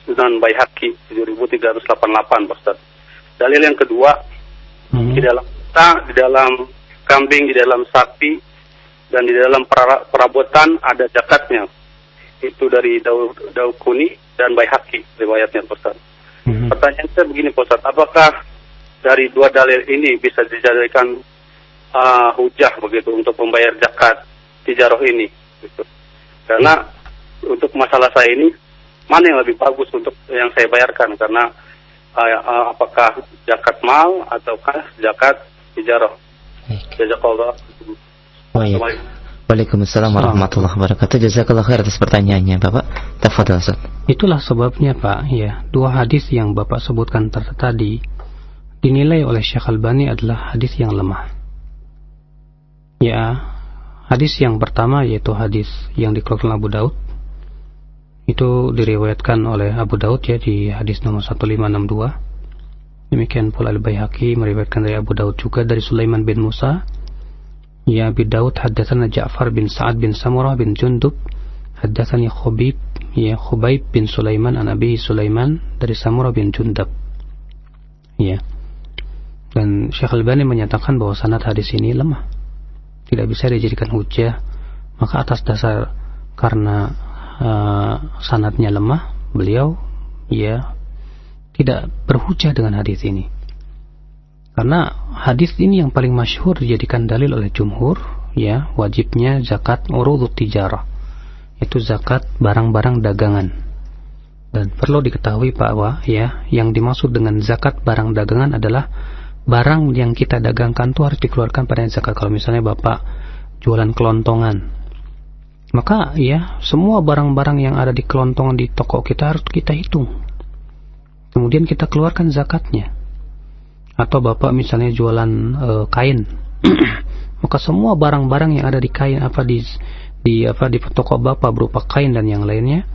Sunan Baihaqi 7388 Ustaz. Dalil yang kedua, di dalam unta, di dalam kambing, di dalam sapi dan di dalam perabotan ada zakatnya. Itu dari Daukuni dan Baihaqi riwayatnya Ustaz. Pertanyaan saya begini Pak Ustaz, apakah dari dua dalil ini bisa dijadikan hujah begitu untuk membayar zakat tijarah ini gitu. Karena untuk masalah saya ini mana yang lebih bagus untuk yang saya bayarkan, karena apakah zakat mal ataukah zakat tijarah? Jazakallah. Waalaikumsalam warahmatullahi wabarakatuh. Jazakallah khair atas pertanyaannya Bapak. Tafadhal Ustaz. Itulah sebabnya Pak, ya, dua hadis yang Bapak sebutkan tadi dinilai oleh Syekh Albani adalah hadis yang lemah. Ya, hadis yang pertama yaitu hadis yang dikeluarkan Abu Daud. Itu diriwayatkan oleh Abu Daud ya di hadis nomor 1562. Demikian pula Al-Baihaqi meriwayatkan dari Abu Daud juga dari Sulaiman bin Musa. Ya Abi Daud haddatsana Ja'far bin Sa'ad bin Samurah bin Jundub haddatsani Khubayb bin Sulaiman an Abi Sulaiman dari Samurah bin Jundub. Ya. Dan Syekh Albani menyatakan bahwa sanad hadis ini lemah, tidak bisa dijadikan hujah. Maka atas dasar karena sanadnya lemah, beliau ya tidak berhujah dengan hadis ini. Karena hadis ini yang paling masyhur dijadikan dalil oleh jumhur, ya, wajibnya zakat urudut tijarah, itu zakat barang-barang dagangan. Dan perlu diketahui bahwa ya, yang dimaksud dengan zakat barang dagangan adalah barang yang kita dagangkan itu harus dikeluarkan pada zakat. Kalau misalnya Bapak jualan kelontongan, maka ya semua barang-barang yang ada di kelontongan di toko kita harus kita hitung, kemudian kita keluarkan zakatnya. Atau Bapak misalnya jualan kain, maka semua barang-barang yang ada di kain di toko Bapak berupa kain dan yang lainnya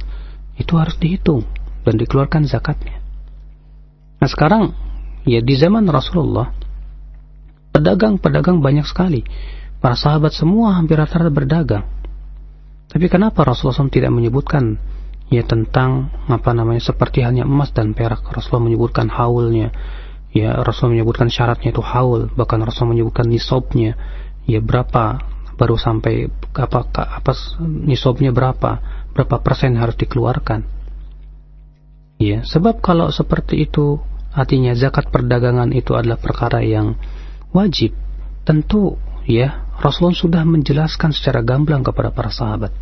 itu harus dihitung dan dikeluarkan zakatnya. Nah sekarang ya di zaman Rasulullah pedagang-pedagang banyak sekali, para sahabat semua hampir rata-rata berdagang. Tapi kenapa Rasulullah SAW tidak menyebutkan ya tentang seperti halnya emas dan perak? Rasulullah menyebutkan haulnya. Ya, Rasul menyebutkan syaratnya itu haul, bahkan Rasul menyebutkan nisabnya, ya berapa baru sampai apa nisabnya berapa persen harus dikeluarkan. Ya, sebab kalau seperti itu artinya zakat perdagangan itu adalah perkara yang wajib, tentu ya Rasulullah sudah menjelaskan secara gamblang kepada para sahabat.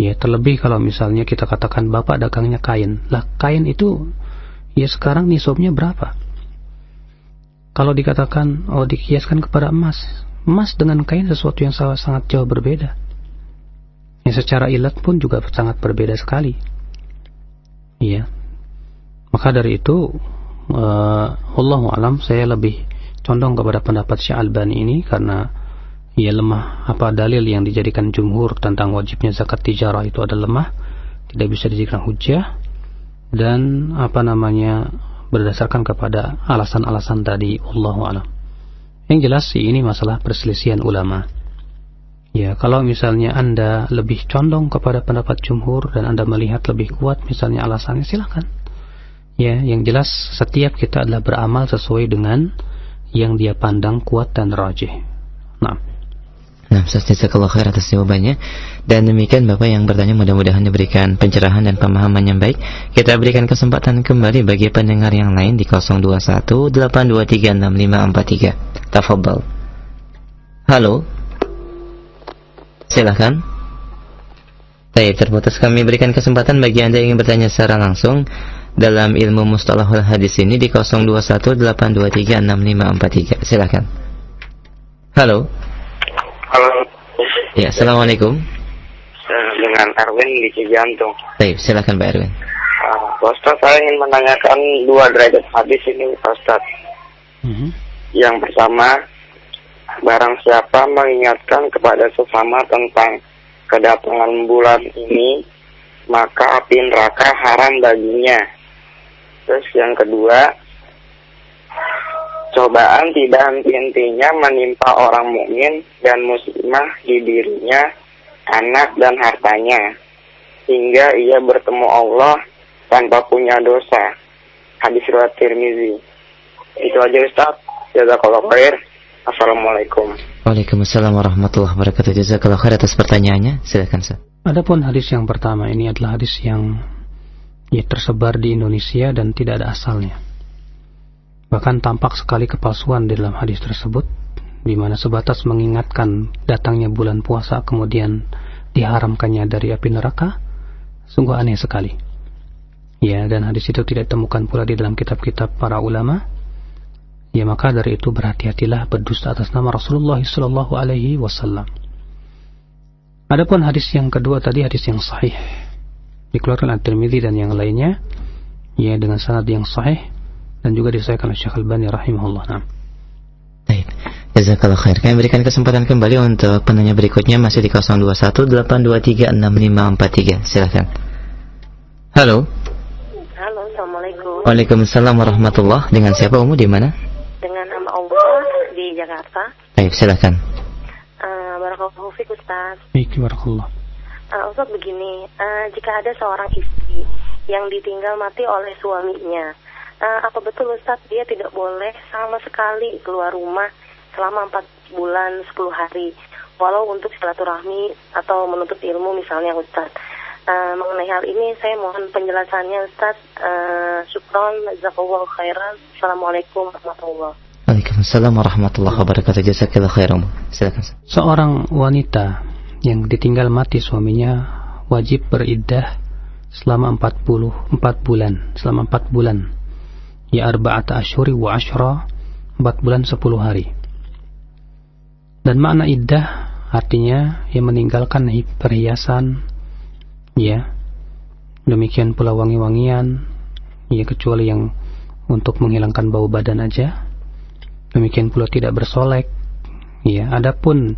Ya, terlebih kalau misalnya kita katakan Bapak dagangnya kain. Lah, kain itu ya sekarang nisabnya berapa? Kalau dikatakan dikiaskan kepada emas dengan kain sesuatu yang sangat jauh berbeda. Ya secara ilat pun juga sangat berbeda sekali. Iya. Maka dari itu wallahu alam, saya lebih condong kepada pendapat Syekh Albani ini karena ya lemah dalil yang dijadikan jumhur tentang wajibnya zakat tijarah itu adalah lemah, tidak bisa dijadikan hujjah. Dan berdasarkan kepada alasan-alasan tadi, wallahu alam. Yang jelas sih ini masalah perselisihan ulama. Ya, kalau misalnya Anda lebih condong kepada pendapat jumhur dan Anda melihat lebih kuat misalnya alasannya, silakan. Ya, yang jelas setiap kita adalah beramal sesuai dengan yang dia pandang kuat dan rajih. Nah, Ustaz, jazakallahu khair atas jawabannya. Dan demikian Bapak yang bertanya, mudah-mudahan diberikan pencerahan dan pemahaman yang baik. Kita berikan kesempatan kembali bagi pendengar yang lain di 0218236543. Tafadhal. Halo. Silakan. Baik, terputus. Kami berikan kesempatan bagi Anda yang ingin bertanya secara langsung dalam ilmu mustalahul hadis ini di 0218236543. Silakan. Halo. Halo. Ya, assalamualaikum. Dengan Erwin di Cijantung. Baik, silakan Pak Erwin. Pak Ustaz, saya ingin menanyakan 2 derajat hadis ini, Pak Ustaz. Yang pertama, barang siapa mengingatkan kepada sesama tentang kedatangan bulan ini, maka api neraka haram baginya. Terus yang kedua, cobaan tidak henti-hentinya menimpa orang mukmin dan muslimah di dirinya, anak dan hartanya, hingga ia bertemu Allah tanpa punya dosa. Hadis riwayat Tirmizi. Itu aja Ustaz. Jazakallahu khair. Assalamualaikum. Waalaikumsalam warahmatullahi wabarakatuh. Jazakallahu khair atas pertanyaannya. Silakan Ustaz. Adapun hadis yang pertama ini adalah hadis yang tersebar di Indonesia dan tidak ada asalnya. Bahkan tampak sekali kepalsuan di dalam hadis tersebut, di mana sebatas mengingatkan datangnya bulan puasa kemudian diharamkannya dari api neraka. Sungguh aneh sekali. Ya, dan hadis itu tidak ditemukan pula di dalam kitab-kitab para ulama. Ya, maka dari itu berhati-hatilah berdusta atas nama Rasulullah sallallahu alaihi wasallam. Adapun hadis yang kedua tadi, hadis yang sahih dikeluarkan At-Tirmidzi dan yang lainnya, ya, dengan sanad yang sahih dan juga disahihkan oleh Syekh Al-Albani rahimahullah. Nah. Baik. Jazakallahu khair. Kami berikan kesempatan kembali untuk penanya berikutnya, masih di 0218236543. Silakan. Halo. Halo, assalamualaikum. Waalaikumsalam warahmatullahi. Dengan siapa, Umu, di mana? Dengan hamba Allah di Jakarta. Baik, silakan. Barakallahu fiik Ustaz. Baik, barakallah. Ustaz begini, jika ada seorang istri yang ditinggal mati oleh suaminya, apa betul Ustaz dia tidak boleh sama sekali keluar rumah selama 4 bulan 10 hari, walau untuk silaturahmi atau menuntut ilmu misalnya Ustaz? Mengenai hal ini saya mohon penjelasannya Ustaz. Syukron, jazakallahu khairan. Assalamualaikum warahmatullahi wabarakatuh. Waalaikumsalam warahmatullahi wabarakatuh. Jazakallahu khairan. Silakan. Seorang wanita yang ditinggal mati suaminya wajib beriddah selama 4 bulan. Selama 4 bulan. Ya, arba'ata asyhuri wa asyra, 4 bulan 10 hari. Dan makna iddah artinya yang meninggalkan perhiasan, ya, demikian pula wangi-wangian, ya, kecuali yang untuk menghilangkan bau badan aja. Demikian pula tidak bersolek, ya. Adapun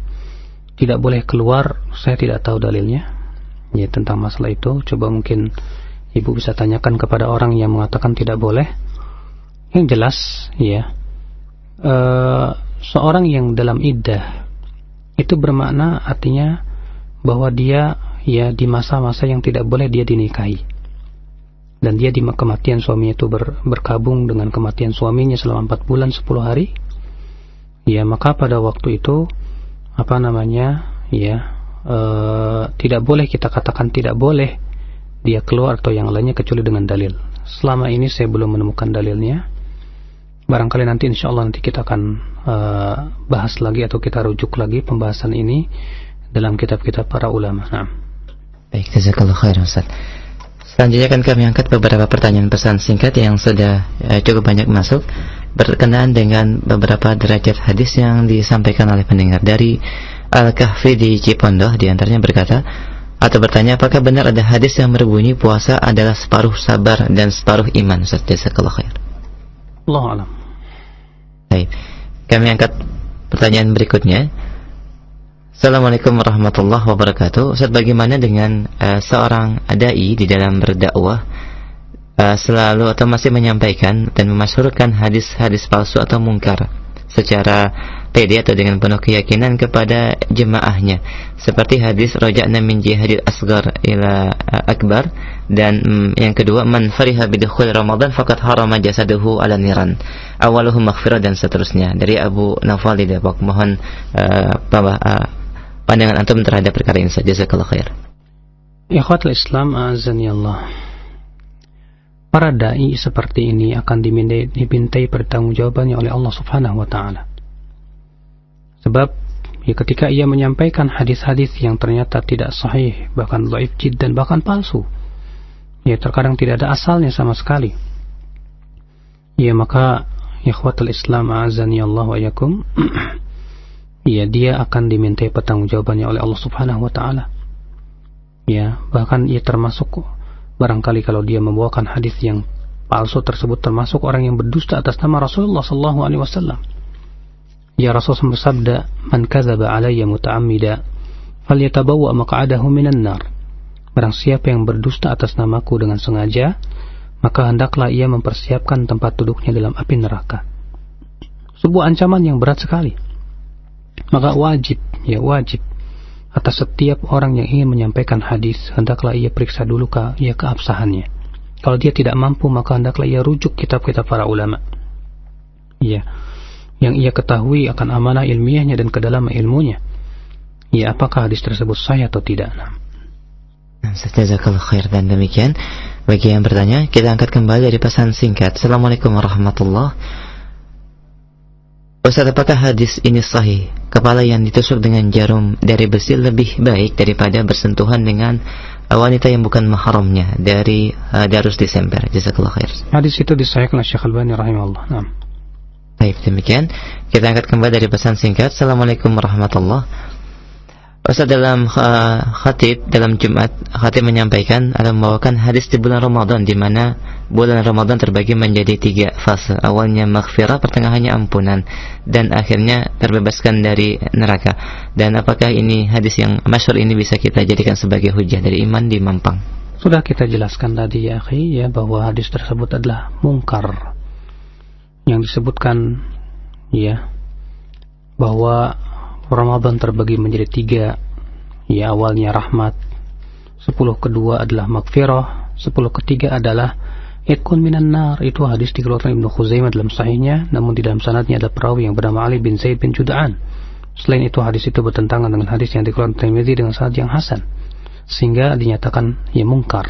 tidak boleh keluar, saya tidak tahu dalilnya, ya, tentang masalah itu. Coba mungkin ibu bisa tanyakan kepada orang yang mengatakan tidak boleh. Yang jelas, ya, seorang yang dalam iddah itu bermakna artinya bahwa dia, ya, di masa-masa yang tidak boleh dia dinikahi, dan dia di kematian suaminya itu berkabung dengan kematian suaminya selama 4 bulan 10 hari, ya, maka pada waktu itu tidak boleh kita katakan tidak boleh dia keluar atau yang lainnya kecuali dengan dalil. Selama ini saya belum menemukan dalilnya. Barangkali nanti insyaallah nanti kita akan bahas lagi atau kita rujuk lagi pembahasan ini dalam kitab-kitab para ulama. Nah. Baik, jazakallahu khairan Ustaz. Selanjutnya akan kami angkat beberapa pertanyaan pesan singkat yang sudah cukup banyak masuk berkenaan dengan beberapa derajat hadis yang disampaikan oleh pendengar. Dari Al-Kahfi di Cipondoh di antaranya berkata atau bertanya, apakah benar ada hadis yang berbunyi puasa adalah separuh sabar dan separuh iman? Ustaz, jazakallahu khair. Allahu a'lam. Baik, kami angkat pertanyaan berikutnya. Assalamualaikum warahmatullahi wabarakatuh. Ustaz, bagaimana dengan seorang dai di dalam berdakwah selalu atau masih menyampaikan dan memasyhurkan hadis-hadis palsu atau mungkar secara pede atau dengan penuh keyakinan kepada jemaahnya, seperti hadis raja'na min jihadil asghar ila akbar, dan yang kedua man fariha bidukhul Ramadan faqad harama jasaduhu ala niran awaluhu maghfirah, dan seterusnya. Dari Abu Nawfal di Depok. Mohon pandangan antum terhadap perkara ini saja. Jazakallahu khair. Ikhwatul Islam azani Allah. Para dai seperti ini akan dimintai pertanggungjawabannya oleh Allah Subhanahu wa taala. Sebab ketika ia menyampaikan hadis-hadis yang ternyata tidak sahih, bahkan dhaif jiddan, bahkan palsu, terkadang tidak ada asalnya sama sekali. Maka ikhwatul Islam azani Allah wa yakum, dia akan dimintai pertanggungjawabannya oleh Allah Subhanahu wa taala. Bahkan ia termasuk, barangkali kalau dia membawakan hadis yang palsu tersebut, termasuk orang yang berdusta atas nama Rasulullah sallallahu alaihi wasallam. Rasul bersabda, "Man kadzaba alayya muta'ammida falyatabawwa maq'adahu minan nar." Barang siapa yang berdusta atas namaku dengan sengaja, maka hendaklah ia mempersiapkan tempat duduknya dalam api neraka. Sebuah ancaman yang berat sekali. Maka wajib atas setiap orang yang ingin menyampaikan hadis, hendaklah ia periksa dulu keabsahannya. Kalau dia tidak mampu, maka hendaklah ia rujuk kitab-kitab para ulama. Yang ia ketahui akan amanah ilmiahnya dan kedalaman ilmunya. Apakah hadis tersebut sahih atau tidak? Jazakallahu khair. Dan demikian bagi yang bertanya, kita angkat kembali dari pesan singkat. Assalamualaikum warahmatullahi wabarakatuh. Ustaz, apakah hadis ini sahih? Kepala yang ditusuk dengan jarum dari besi lebih baik daripada bersentuhan dengan wanita yang bukan mahramnya. Dari Darus Desember. Jazakallahu khair. Hadis itu disahihkan oleh Syekh Albani rahimahullah. Baik, demikian kita angkat kembali dari pesan singkat. Assalamualaikum warahmatullahi wabarakatuh. Ustaz, dalam khatib dalam Jumat, khatib menyampaikan atau membawakan hadis di bulan Ramadan, di mana bulan Ramadan terbagi menjadi 3 fase. Awalnya maghfirah, pertengahannya ampunan, dan akhirnya terbebaskan dari neraka. Dan apakah ini hadis yang masyhur ini bisa kita jadikan sebagai hujah dari iman di Mampang? Sudah kita jelaskan tadi ya akhi, bahwa hadis tersebut adalah mungkar. Yang disebutkan bahwa Ramadan terbagi menjadi 3. Awalnya rahmat, 10 kedua adalah maghfirah, 10 ketiga adalah itqun minan nar. Itu hadis dikeluarkan Ibnu Khuzaimah dalam sahihnya, namun di dalam sanadnya ada perawi yang bernama Ali bin Zaid bin Jud'an. Selain itu, hadis itu bertentangan dengan hadis yang dikeluarkan Tirmidzi dengan sanad yang hasan, sehingga dinyatakan mungkar.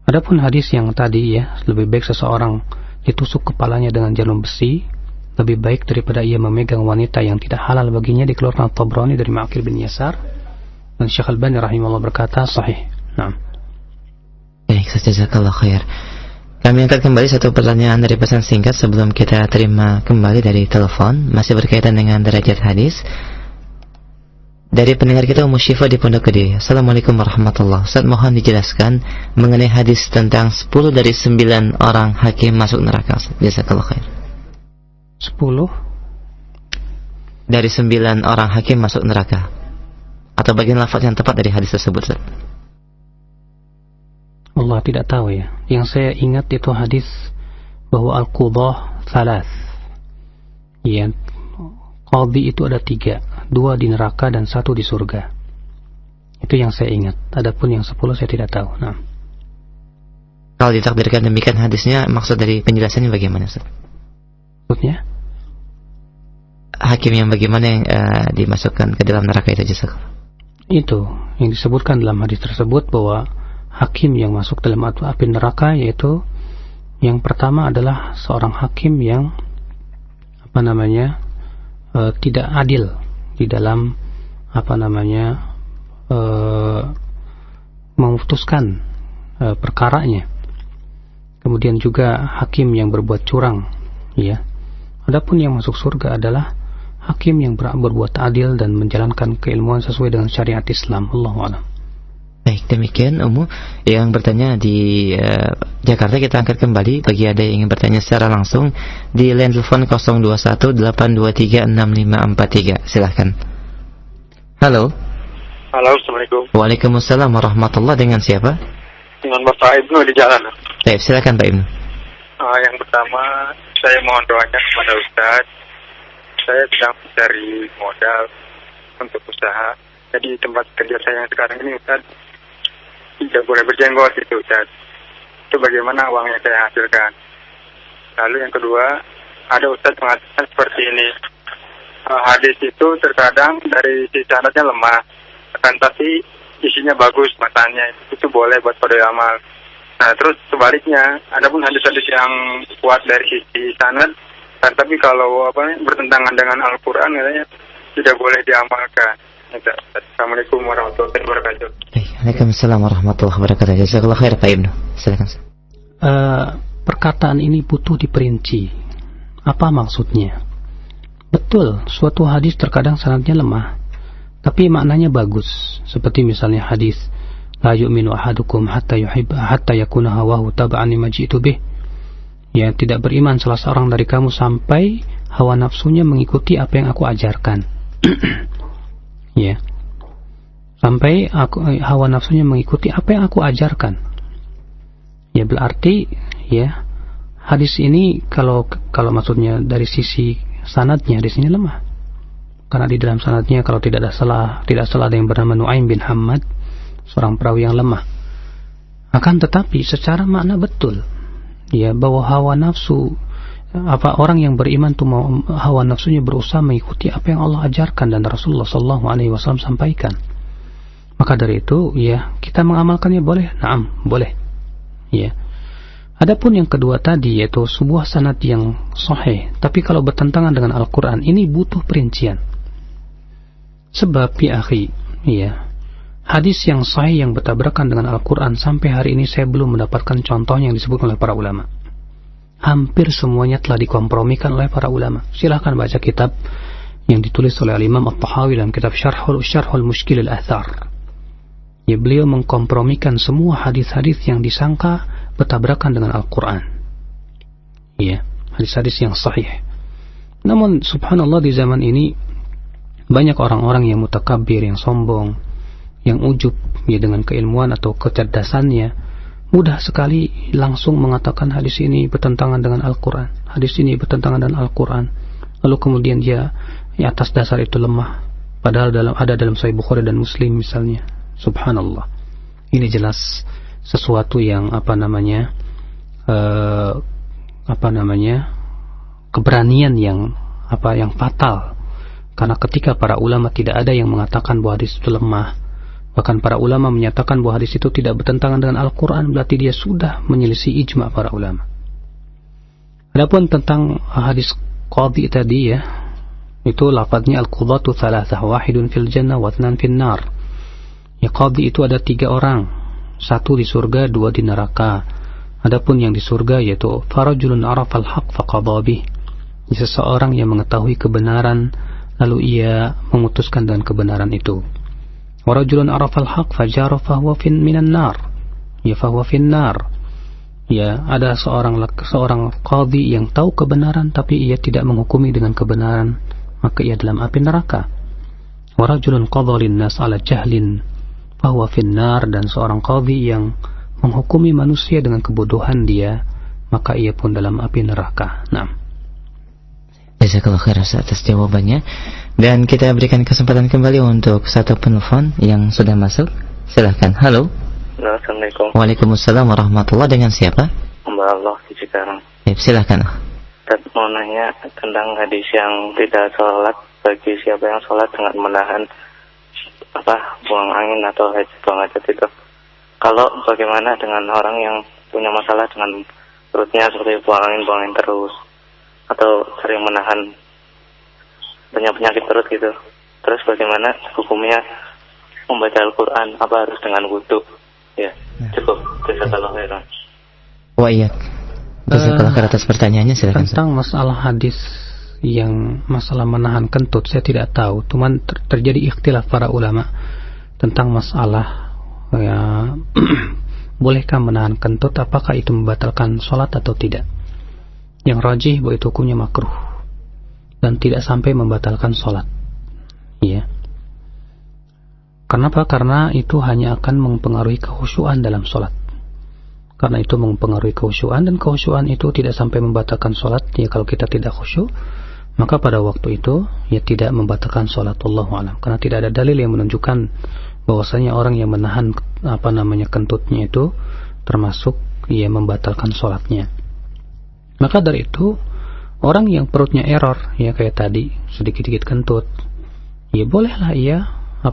Adapun hadis yang tadi lebih baik seseorang ditusuk kepalanya dengan jarum besi, lebih baik daripada ia memegang wanita yang tidak halal baginya, dikeluarkan Tabrani dari Ma'qil bin Yasar, dan Syekh Albani rahimahullah berkata sahih. Baik, jazakallahu khair. Kami angkat kembali satu pertanyaan dari pesan singkat sebelum kita terima kembali dari telepon, masih berkaitan dengan derajat hadis. Dari pendengar kita Ummu Syifa di Pondok Gede. Assalamualaikum warahmatullahi wabarakatuh. Ustaz, mohon dijelaskan mengenai hadis tentang 10 dari 9 orang hakim masuk neraka. Jazakallahu khair. 10 dari 9 orang hakim masuk neraka, atau bagian lafaz yang tepat dari hadis tersebut, Ustaz? Allah tidak tahu Yang saya ingat itu hadis bahwa al-qudah thalath. Qadhi itu ada 3, 2 di neraka dan 1 di surga. Itu yang saya ingat. Adapun yang 10 saya tidak tahu. Kalau ditakdirkan demikian hadisnya, maksud dari penjelasannya bagaimana, Ustaz? Maksudnya? Hakim yang bagaimana yang dimasukkan ke dalam neraka itu, Jazakallah? Itu yang disebutkan dalam hadis tersebut, bahwa hakim yang masuk dalam api neraka, yaitu yang pertama adalah seorang hakim yang tidak adil di dalam memutuskan perkaranya. Kemudian juga hakim yang berbuat curang. Adapun yang masuk surga adalah hakim yang berbuat adil dan menjalankan keilmuan sesuai dengan syariat Islam. Allahu a'lam. Baik, demikian Ummu yang bertanya di Jakarta. Kita angkat kembali bagi ada yang ingin bertanya secara langsung di line telepon 0218236543. Silahkan. Halo. Halo, Assalamualaikum. Waalaikumsalam warahmatullahi. Dengan siapa? Dengan Bapak Ibnu di jalan. Baik, silakan Pak Ibnu. Yang pertama, saya mohon doanya kepada Ustaz saya sedang mencari modal untuk usaha. Jadi tempat kerja saya yang sekarang ini Ustaz tidak boleh berjenggot gitu Ustaz. Itu bagaimana uang yang saya hasilkan. Lalu yang kedua, ada Ustaz mengatakan seperti ini. Hadis itu terkadang dari si sanadnya lemah, akan tapi isinya bagus matanya, itu boleh buat pada amal. Nah terus sebaliknya, ada pun hadis-hadis yang kuat dari sisi sanad, tapi kalau bertentangan dengan Al-Quran katanya tidak boleh diamalkan. Assalamualaikum warahmatullahi wabarakatuh. Waalaikumsalam warahmatullahi wabarakatuh. Jazakallahu khair Pak Ibnu. Silakan. Perkataan ini butuh diperinci. Apa maksudnya? Betul, suatu hadis terkadang sanadnya lemah, tapi maknanya bagus. Seperti misalnya hadis la yu'minu ahadukum hatta yuhibba hatta yakuna hawahu tab'an lima ji'tu bih. Ya, tidak beriman salah seorang dari kamu sampai hawa nafsunya mengikuti apa yang aku ajarkan. Ya. Sampai hawa nafsunya mengikuti apa yang aku ajarkan. Ya, berarti ya hadis ini kalau maksudnya dari sisi sanadnya di sini lemah, karena di dalam sanadnya kalau tidak salah ada yang bernama Nu'aim bin Hammad, seorang perawi yang lemah. Akan tetapi secara makna betul, ya, bahwa hawa nafsu, orang yang beriman tuh hawa nafsunya berusaha mengikuti apa yang Allah ajarkan dan Rasulullah SAW sampaikan. Maka dari itu, ya, kita mengamalkannya boleh, naam, boleh, ya. Adapun yang kedua tadi, yaitu sebuah sanad yang sahih, tapi kalau bertentangan dengan Al-Quran, ini butuh perincian. Sebab, ya akhi, ya, hadis yang sahih yang bertabrakan dengan Al-Quran, sampai hari ini saya belum mendapatkan contoh yang disebut oleh para ulama. Hampir semuanya telah dikompromikan oleh para ulama. Silahkan baca kitab yang ditulis oleh Imam At-Tahawi dalam kitab Syarhul Mushkil Al-Athar. Ya, beliau mengkompromikan semua hadis-hadis yang disangka bertabrakan dengan Al-Quran. Ya, hadis-hadis yang sahih. Namun subhanallah di zaman ini banyak orang-orang yang mutakabbir, yang sombong, yang ujub, ya, dengan keilmuan atau kecerdasannya, mudah sekali langsung mengatakan hadis ini bertentangan dengan Al-Quran, hadis ini bertentangan dengan Al-Quran. Lalu kemudian dia ya, atas dasar itu lemah, padahal ada dalam Sahih Bukhari dan Muslim misalnya. Subhanallah, ini jelas sesuatu yang keberanian yang fatal. Karena ketika para ulama tidak ada yang mengatakan bahwa hadis itu lemah, bahkan para ulama menyatakan bahwa hadis itu tidak bertentangan dengan Al-Quran, berarti dia sudah menyelisih ijma' para ulama. Adapun tentang hadis qadhi tadi, ya, itu lafadznya al-qudhatu thalathah, wahidun fil jannah wa thnan fil nar. Ya, qadhi itu ada 3 orang, 1 di surga, 2 di neraka. Adapun yang di surga yaitu farajulun arafal haq faqadha bih, seseorang yang mengetahui kebenaran lalu ia memutuskan dengan kebenaran itu. Warajulun arafal haq fajara fahuwa fin minan nar, ya fahuwa fin nar. Ya, ada seorang qadhi yang tahu kebenaran tapi ia tidak menghukumi dengan kebenaran, maka ia dalam api neraka. Warajulun qadha linnas ala jahlin fahuwa fin nar, dan seorang qadhi yang menghukumi manusia dengan kebodohan dia, maka ia pun dalam api neraka. Nah, jazakallahu khairan atas jawabannya. Dan kita berikan kesempatan kembali untuk satu penelpon yang sudah masuk. Silahkan. Halo. Assalamualaikum. Waalaikumsalam warahmatullahi. Dengan siapa? Mbak Allah di Cikarang. Silahkan. Saya mau nanya tentang hadis yang tidak sholat bagi siapa yang sholat dengan menahan buang angin atau buang hajat itu. Kalau bagaimana dengan orang yang punya masalah dengan perutnya seperti buang angin terus, atau sering menahan penyakit perut gitu. Terus bagaimana hukumnya membaca Al-Quran? Apa harus dengan wudu? Ya, cukup. Jazakallahu khairan. Wa iyyak. Jazakallahu khairan atas pertanyaannya. Silakan. Tentang masalah hadis yang masalah menahan kentut, saya tidak tahu. Cuman terjadi ikhtilaf para ulama tentang masalah ya, bolehkah menahan kentut, apakah itu membatalkan sholat atau tidak. Yang rajih bahwa itu hukumnya makruh dan tidak sampai membatalkan sholat. Ya. Kenapa? Karena itu hanya akan mempengaruhi kekhusyuan dalam sholat. Karena itu mempengaruhi kekhusyuan, dan kekhusyuan itu tidak sampai membatalkan sholat. Ya, kalau kita tidak khusyuk, maka pada waktu itu ya tidak membatalkan sholat, wallahu alam, karena tidak ada dalil yang menunjukkan bahwasanya orang yang menahan kentutnya itu termasuk ya membatalkan sholatnya. Maka dari itu orang yang perutnya error ya kayak tadi sedikit-sedikit kentut, ya bolehlah ia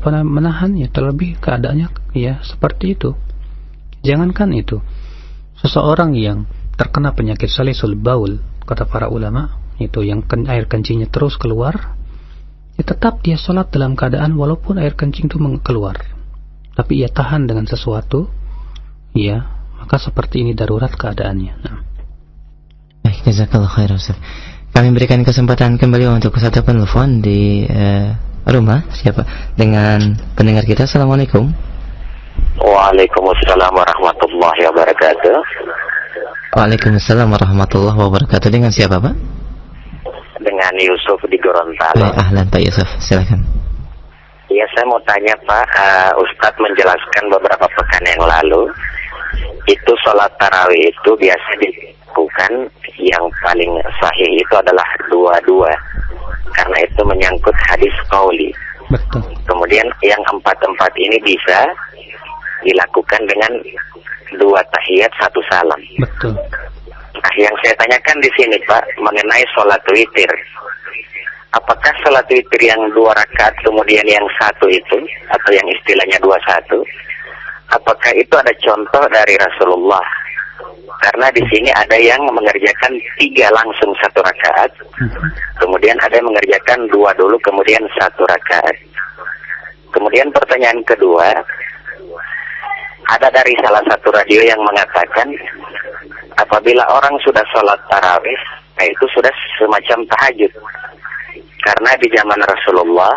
menahan ya, terlebih keadaannya ya seperti itu. Jangankan itu, seseorang yang terkena penyakit salisul baul, kata para ulama, itu yang air kencingnya terus keluar, ya tetap dia sholat dalam keadaan walaupun air kencing itu keluar, tapi ia tahan dengan sesuatu, ya maka seperti ini darurat keadaannya. Nah. Baik, jazakallah khair Ustaz. Kami berikan kesempatan kembali untuk satu penelpon di rumah. Siapa? Dengan pendengar kita. Assalamualaikum. Waalaikumsalam warahmatullahi wabarakatuh. Waalaikumsalam warahmatullahi wabarakatuh. Dengan siapa, Pak? Dengan Yusuf di Gorontalo. Ahlan Pak Yusuf, silakan. Iya, saya mau tanya Pak, Ustadz menjelaskan beberapa pekan yang lalu, itu sholat tarawih itu biasa dilakukan, yang paling sahih itu adalah dua-dua, karena itu menyangkut hadis qauli. Betul. Kemudian yang empat-empat ini bisa dilakukan dengan 2 tahiyat 1 salam. Betul. Nah, yang saya tanyakan di sini Pak, mengenai sholat witir. Apakah sholat witir yang 2 rakaat kemudian yang 1 itu, atau yang istilahnya 21, apakah itu ada contoh dari Rasulullah? Karena di sini ada yang mengerjakan 3 langsung 1 rakaat, kemudian ada yang mengerjakan 2 dulu kemudian 1 rakaat. Kemudian pertanyaan kedua, ada dari salah satu radio yang mengatakan apabila orang sudah sholat tarawih, nah itu sudah semacam tahajud. Karena di zaman Rasulullah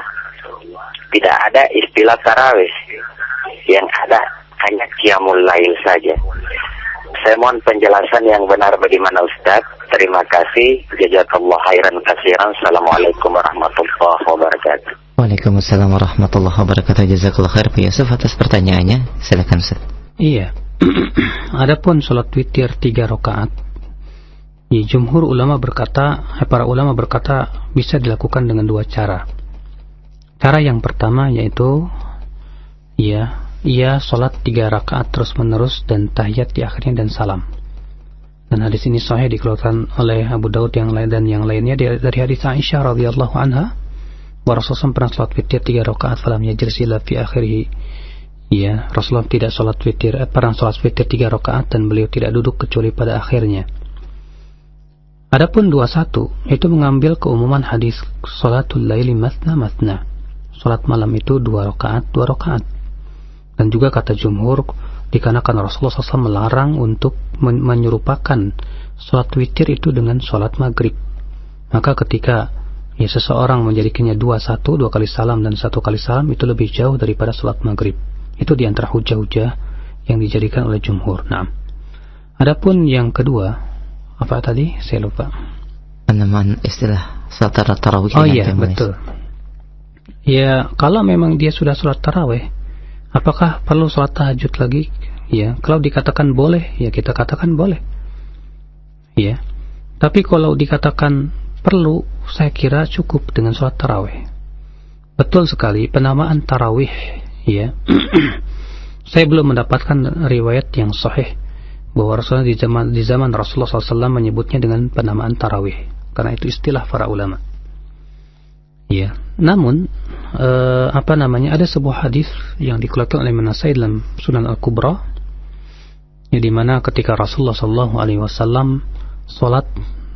tidak ada istilah tarawih, yang ada hanya qiyamul lail saja. Saya mohon penjelasan yang benar bagaimana Ustaz. Terima kasih. Jazakallahu khairan katsiran. Assalamualaikum warahmatullahi wabarakatuh. Waalaikumsalam warahmatullahi wabarakatuh. Jazakallahu khair Pak Yusuf atas pertanyaannya. Silakan Ustaz. Iya. Adapun sholat witir 3 rakaat, ya, jumhur ulama berkata, para ulama berkata bisa dilakukan dengan 2 cara. Cara yang pertama yaitu ia sholat 3 rakaat terus menerus dan tahiyat di akhirnya dan salam. Dan hadis ini sahih dikeluarkan oleh Abu Daud yang lain dan yang lainnya dari hadis Aisyah radhiyallahu anha, bahwa Rasulullah pernah sholat witir 3 rakaat falam yajlis illa fi akhirih. Ya, Rasulullah tidak sholat witir, pernah sholat witir 3 rakaat dan beliau tidak duduk kecuali pada akhirnya. Adapun 21 itu mengambil keumuman hadis sholatul laili mathna mathna. Sholat malam itu 2 rakaat 2 rakaat. Dan juga kata jumhur, dikarenakan Rasulullah SAW melarang untuk menyerupakan sholat witir itu dengan sholat maghrib. Maka ketika seseorang menjadikannya 2 kali salam dan 1 kali salam, itu lebih jauh daripada sholat maghrib. Itu diantara hujah-hujah yang dijadikan oleh jumhur. Nah, adapun yang kedua, apa tadi? Saya lupa. Penamaan istilah sholat tarawih. Oh iya, betul. Ya, kalau memang dia sudah sholat tarawih, apakah perlu sholat tahajud lagi? Ya, kalau dikatakan boleh, ya kita katakan boleh. Ya, tapi kalau dikatakan perlu, saya kira cukup dengan sholat tarawih. Betul sekali, penamaan tarawih, ya. Saya belum mendapatkan riwayat yang sahih bahwa Rasulullah di zaman Rasulullah SAW menyebutnya dengan penamaan tarawih, karena itu istilah para ulama. Ya, namun ada sebuah hadis yang dikeluarkan oleh An-Nasai dalam Sunan Al-Kubra, ya, di mana ketika Rasulullah SAW sholat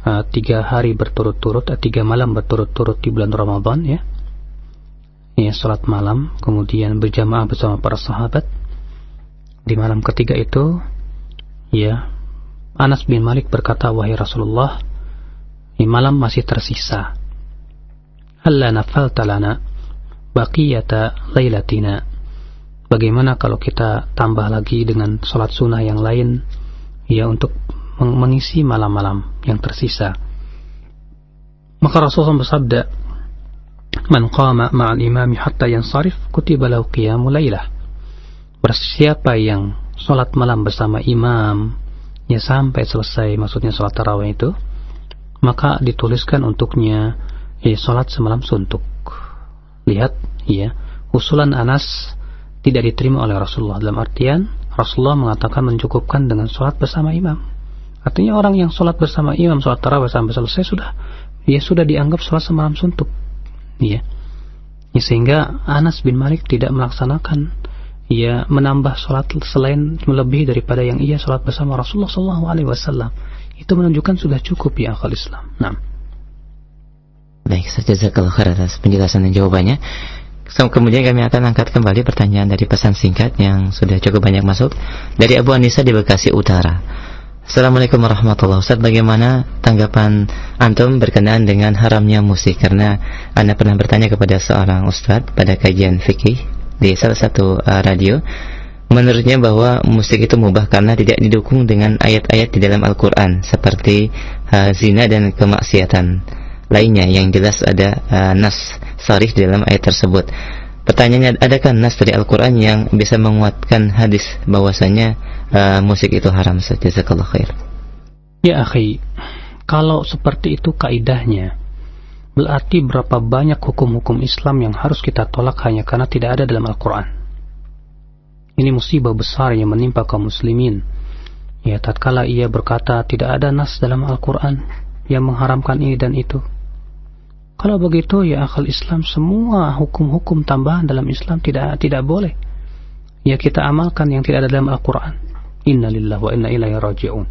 3 hari berturut-turut, 3 malam berturut-turut di bulan Ramadan, ya, sholat malam, kemudian berjamaah bersama para sahabat. Di malam ketiga itu, ya, Anas bin Malik berkata, wahai Rasulullah, di malam masih tersisa. Alla nafalta lana baqiyata lailatina. Bagaimana kalau kita tambah lagi dengan sholat sunnah yang lain, ya, untuk mengisi malam-malam yang tersisa. Maka Rasulullah bersabda, man qama ma'al imami hatta yansarif kutiba lahu qiyamul lailah. Bersiapa yang sholat malam bersama imam, ya, sampai selesai, maksudnya sholat tarawih itu, maka dituliskan untuknya salat semalam suntuk. Lihat, ya, usulan Anas tidak diterima oleh Rasulullah, dalam artian Rasulullah mengatakan mencukupkan dengan salat bersama imam. Artinya orang yang salat bersama imam, salat tarawih sampai selesai sudah dianggap salat semalam suntuk. Ya. Sehingga Anas bin Malik tidak melaksanakan, menambah salat selain melebihi daripada yang ia salat bersama Rasulullah SAW. Itu menunjukkan sudah cukup ya akhal Islam. Nah. Baik, jazakallahu khair atas penjelasan dan jawabannya. Kemudian kami akan angkat kembali pertanyaan dari pesan singkat yang sudah cukup banyak masuk dari Abu Anissa di Bekasi Utara. Assalamualaikum warahmatullahi wabarakatuh. Ustaz, bagaimana tanggapan antum berkenaan dengan haramnya musik? Karena Anda pernah bertanya kepada seorang ustaz pada kajian fikih di salah satu radio. Menurutnya bahwa musik itu mubah karena tidak didukung dengan ayat-ayat di dalam Al-Quran seperti zina dan kemaksiatan lainnya yang jelas ada nas sharih di dalam ayat tersebut. Pertanyaannya, adakah nas dari Al-Quran yang bisa menguatkan hadis bahwasanya musik itu haram? Jazakallahu khair. Ya akhi, kalau seperti itu kaidahnya, berarti berapa banyak hukum-hukum Islam yang harus kita tolak hanya karena tidak ada dalam Al-Quran. Ini musibah besar yang menimpa kaum muslimin. Ya, tatkala ia berkata tidak ada nas dalam Al-Quran yang mengharamkan ini dan itu. Kalau begitu ya akal Islam, semua hukum-hukum tambahan dalam Islam tidak boleh. Ya, kita amalkan yang tidak ada dalam Al-Quran. Inna lillahi wa inna ilaihi raji'un.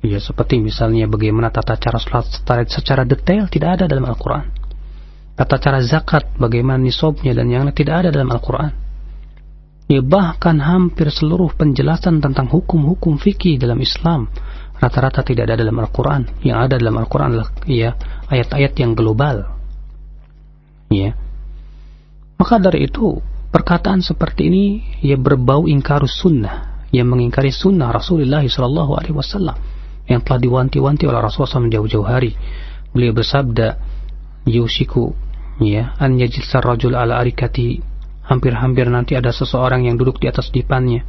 Ya, seperti misalnya bagaimana tata cara salat secara detail tidak ada dalam Al-Quran. Tata cara zakat, bagaimana nisabnya dan yang tidak ada dalam Al-Quran. Ya, bahkan hampir seluruh penjelasan tentang hukum-hukum fikih dalam Islam rata-rata tidak ada dalam Al-Quran. Yang ada dalam Al-Quran adalah ayat-ayat yang global. Ya. Maka dari itu perkataan seperti ini berbau ingkarus sunnah, yang mengingkari sunnah Rasulullah SAW yang telah diwanti-wanti oleh Rasulullah SAW jauh-jauh hari. Beliau bersabda, yusiku an yajilsa rajul ala arikati, hampir-hampir nanti ada seseorang yang duduk di atas dipannya.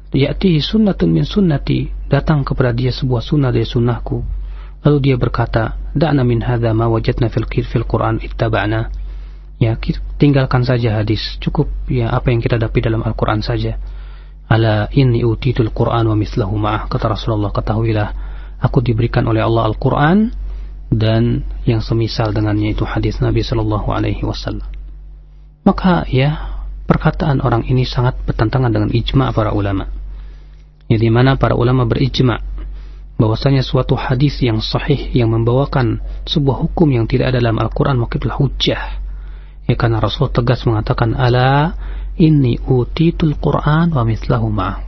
Ya'tihi sunnatun min sunnati, datang kepada dia sebuah sunnah dari sunnahku. Lalu dia berkata, da'na min hadha ma wajadna fil Qur'an ittaba'na. Ya, tinggalkan saja hadis, cukup apa yang kita dapat dalam Al-Quran saja. Ala inni utitul Qur'an wa mislahu ma'ah, kata Rasulullah, ketahuilah aku diberikan oleh Allah Al-Quran dan yang semisal dengannya, itu hadis Nabi SAW. Maka perkataan orang ini sangat bertentangan dengan ijma' para ulama. Di mana para ulama berijma' bahwasanya suatu hadis yang sahih yang membawakan sebuah hukum yang tidak ada dalam Al-Quran maka itulah hujjah. Karena Rasul tegas mengatakan, ala inni utitul Qur'an wa mithlahu ma'ah.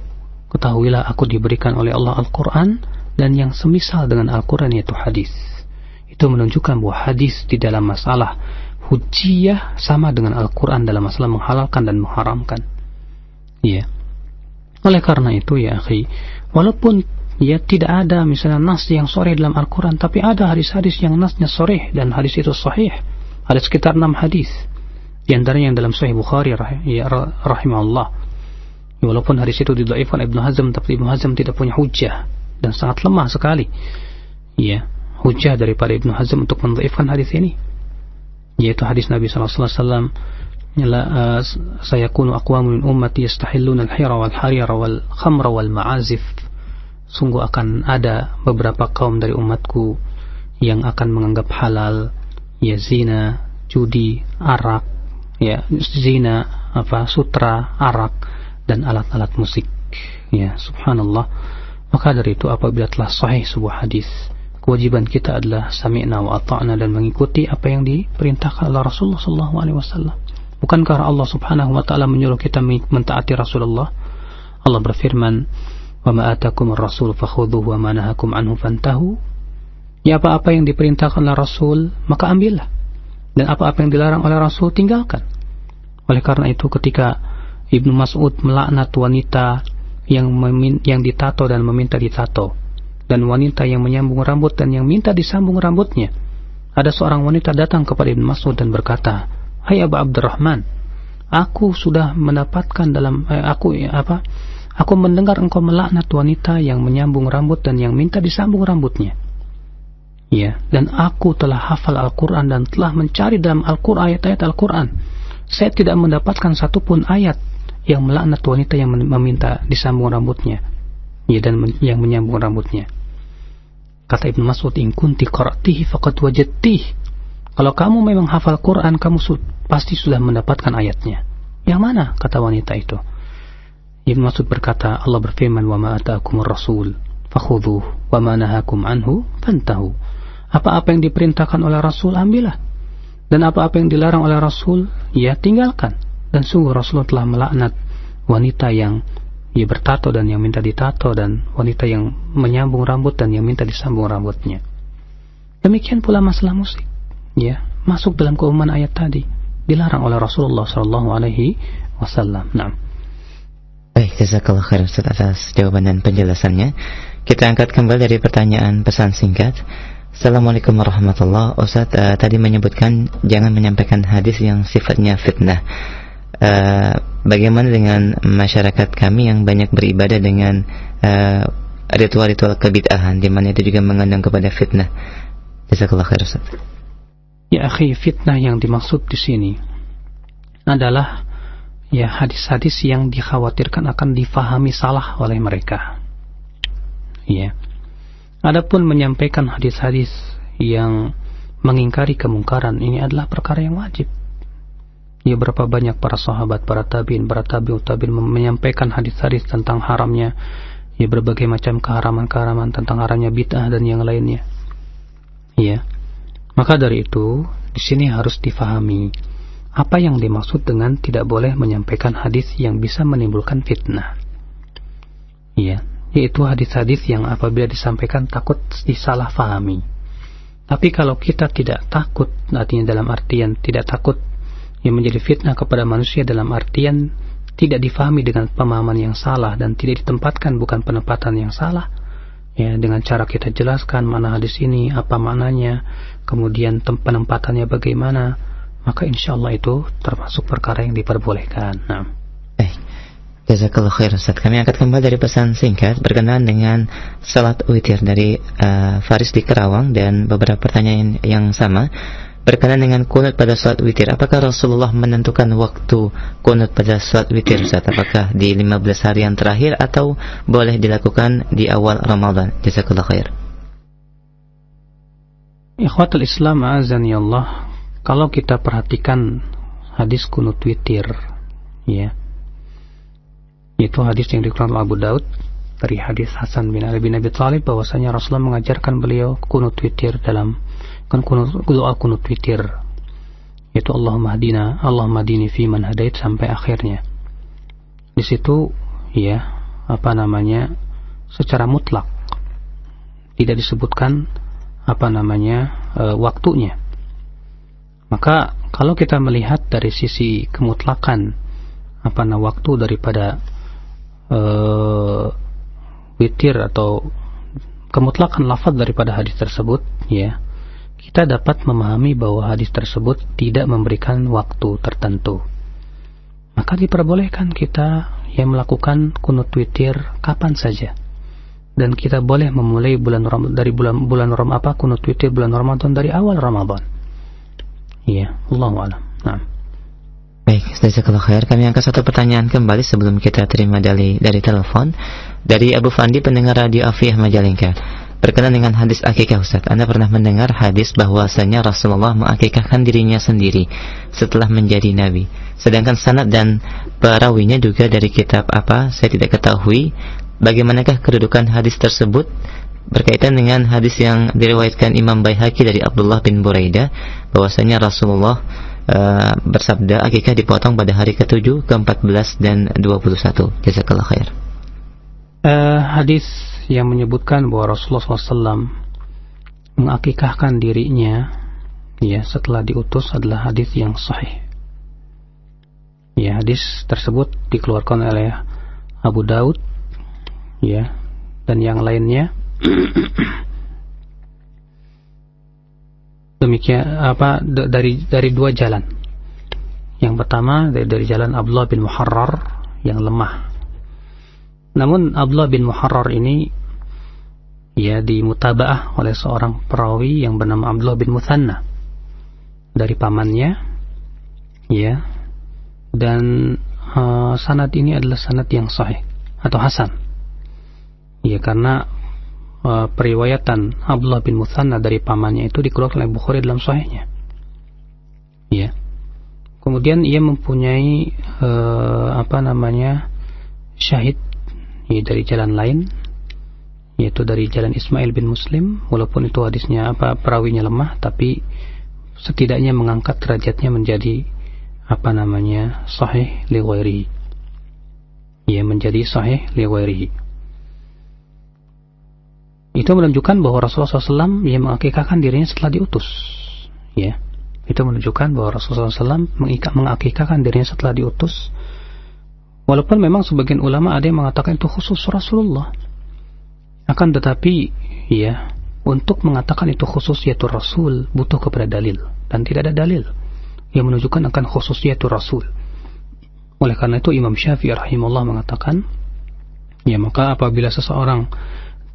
Ketahuilah aku diberikan oleh Allah Al-Quran dan yang semisal dengan Al-Quran, yaitu hadis. Itu menunjukkan bahwa hadis di dalam masalah hujjiyah sama dengan Al-Quran dalam masalah menghalalkan dan mengharamkan. Ya. Oleh karena itu ya akhi, walaupun tidak ada misalnya nas yang sahih dalam Al-Quran, tapi ada hadis-hadis yang nasnya sahih dan hadis itu sahih. Ada sekitar 6 hadis. Di antaranya yang dalam Sahih Bukhari rahimahullah. Walaupun hadis itu didhaifkan Ibnu Hazm, tapi Ibnu Hazm tidak punya hujjah dan sangat lemah sekali. Ya, hujjah daripada Ibnu Hazm untuk mendhaifkan hadis ini, yaitu hadis Nabi SAW, sayakunu aqwamun min ummati yastahilluna al-hira wal harira wal khamra wal ma'azif. Sungguh akan ada beberapa kaum dari umatku yang akan menganggap halal zina, judi, arak, zina, sutra, arak dan alat-alat musik. Ya, subhanallah. Maka dari itu apabila telah sahih sebuah hadis, kewajiban kita adalah sami'na wa ata'na dan mengikuti apa yang diperintahkan oleh Rasulullah SAW. Bukankah Allah Subhanahu wa taala menyuruh kita mentaati Rasulullah? Allah berfirman, "Wa ma atakumur rasul fakhudhuhu wa ma nahakum anhu fantahu." Ya, apa-apa yang diperintahkan oleh Rasul maka ambillah, dan apa-apa yang dilarang oleh Rasul tinggalkan. Oleh karena itu ketika Ibnu Mas'ud melaknat wanita yang ditato dan meminta ditato, dan wanita yang menyambung rambut dan yang minta disambung rambutnya, ada seorang wanita datang kepada Ibnu Mas'ud dan berkata, "Hai Abu Abdurrahman, aku sudah mendapatkan aku mendengar engkau melaknat wanita yang menyambung rambut dan yang minta disambung rambutnya." Ya, dan aku telah hafal Al-Quran dan telah mencari dalam Al-Quran ayat-ayat Al-Quran. Saya tidak mendapatkan satupun ayat yang melaknat wanita yang meminta disambung rambutnya, ya, dan yang menyambung rambutnya. Kata Ibnu Mas'ud, in kunti qara'tihi faqad wajadtih. Kalau kamu memang hafal Quran, kamu pasti sudah mendapatkan ayatnya. Yang mana? Kata wanita itu. Ibnu Mas'ud berkata, Allah berfirman, wa ma ataakumur rasul fakhudhuhu wa ma nahakum anhu fantahu. Apa-apa yang diperintahkan oleh Rasul, ambillah. Dan apa-apa yang dilarang oleh Rasul, ya tinggalkan. Dan sungguh Rasulullah telah melaknat wanita yang bertato dan yang minta ditato, dan wanita yang menyambung rambut dan yang minta disambung rambutnya. Demikian pula masalah musik, ya, masuk dalam keumuman ayat tadi, dilarang oleh Rasulullah SAW. Nah. Baik, jazakallah khair Ustaz atas jawaban dan penjelasannya. Kita angkat kembali dari pertanyaan pesan singkat. Assalamualaikum warahmatullahi wabarakatuh. Ustaz tadi menyebutkan jangan menyampaikan hadis yang sifatnya fitnah. Bagaimana dengan masyarakat kami yang banyak beribadah dengan ritual-ritual kebid'ahan, di mana itu juga mengandung kepada fitnah? Jazakallah khair Ustaz. Ya akhi, fitnah yang dimaksud di sini adalah ya hadis-hadis yang dikhawatirkan akan difahami salah oleh mereka. Ya. Adapun menyampaikan hadis-hadis yang mengingkari kemungkaran, ini adalah perkara yang wajib. Ya, berapa banyak para sahabat, para tabi'in, para tabi'ut tabi'in menyampaikan hadis-hadis tentang haramnya, ya, berbagai macam keharaman-keharaman, tentang haramnya bid'ah dan yang lainnya. Ya. Maka dari itu, di sini harus difahami apa yang dimaksud dengan tidak boleh menyampaikan hadis yang bisa menimbulkan fitnah. Ya, yaitu hadis-hadis yang apabila disampaikan takut disalahfahami. Tapi kalau kita tidak takut, artinya dalam artian tidak takut yang menjadi fitnah kepada manusia, dalam artian tidak difahami dengan pemahaman yang salah dan tidak ditempatkan bukan penempatan yang salah, ya, dengan cara kita jelaskan mana hadis ini, apa maknanya, kemudian penempatannya bagaimana, maka insya Allah itu termasuk perkara yang diperbolehkan. Nah. Jazakallah khair Ustaz. Kami angkat kembali dari pesan singkat berkenaan dengan salat witir dari Faris di Kerawang, dan beberapa pertanyaan yang sama berkenaan dengan kunut pada salat witir. Apakah Rasulullah menentukan waktu kunut pada salat witir Ustaz? Apakah di 15 hari yang terakhir atau boleh dilakukan di awal Ramadan? Jazakallah khair. Ikhwatul Islam azani Allah, kalau kita perhatikan hadis kunut witir, ya, itu hadis yang dikeluarkan oleh Abu Daud dari hadis Hasan bin Ali bin Abi Thalib, bahwasanya Rasulullah mengajarkan beliau kunut witir dalam doa kunut witir, yaitu Allahumma hadini fi man hadait sampai akhirnya. Di situ ya secara mutlak tidak disebutkan waktunya. Maka kalau kita melihat dari sisi kemutlakan waktu daripada witir atau kemutlakan lafaz daripada hadis tersebut, ya, kita dapat memahami bahwa hadis tersebut tidak memberikan waktu tertentu. Maka diperbolehkan kita yang melakukan kunut witir kapan saja, dan kita boleh memulai kunut witir bulan Ramadan dari awal Ramadan. Ya, Allahu a'lam. Nah. Baik, jazakallahu khair. Kami angkat satu pertanyaan kembali sebelum kita terima dari telepon dari Abu Fandi, pendengar radio Afiyah Majalengka. Berkenaan dengan hadis akikah Ustaz, Anda pernah mendengar hadis bahwasanya Rasulullah mengakikahkan dirinya sendiri setelah menjadi nabi. Sedangkan sanad dan perawinya juga dari kitab apa saya tidak ketahui. Bagaimanakah kedudukan hadis tersebut berkaitan dengan hadis yang diriwayatkan Imam Baihaqi dari Abdullah bin Buraidah bahwasanya Rasulullah bersabda akikah dipotong pada hari ke-7, ke-14 dan 21. Jazakallah khair. Hadis yang menyebutkan bahwa Rasulullah SAW mengakikahkan dirinya ya setelah diutus adalah hadis yang sahih. Ya, hadis tersebut dikeluarkan oleh Abu Daud, ya, dan yang lainnya. Demikian dari dua jalan. Yang pertama dari jalan Abdullah bin Muharrar yang lemah. Namun Abdullah bin Muharrar ini ya dimutabaah oleh seorang perawi yang bernama Abdullah bin Muthanna dari pamannya, ya, dan sanad ini adalah sanad yang sahih atau hasan, ya, karena periwayatan Abdullah bin Muthanna dari pamannya itu dikeluarkan oleh Bukhari dalam sahihnya, ya. Kemudian ia mempunyai syahid, ya, dari jalan lain, yaitu dari jalan Ismail bin Muslim, walaupun itu hadisnya perawinya lemah, tapi setidaknya mengangkat derajatnya menjadi sahih li ghairihi, ya, menjadi sahih li ghairihi. Itu menunjukkan bahwa Rasulullah SAW ia mengakikahkan dirinya setelah diutus, ya. Itu menunjukkan bahwa Rasulullah SAW mengakikahkan dirinya setelah diutus. Walaupun memang sebagian ulama ada yang mengatakan itu khusus Rasulullah, akan tetapi, ya, untuk mengatakan itu khususiyatul Rasul butuh kepada dalil, dan tidak ada dalil yang menunjukkan akan khususiyatul Rasul. Oleh karena itu Imam Syafi'i rahimahullah mengatakan, ya, maka apabila seseorang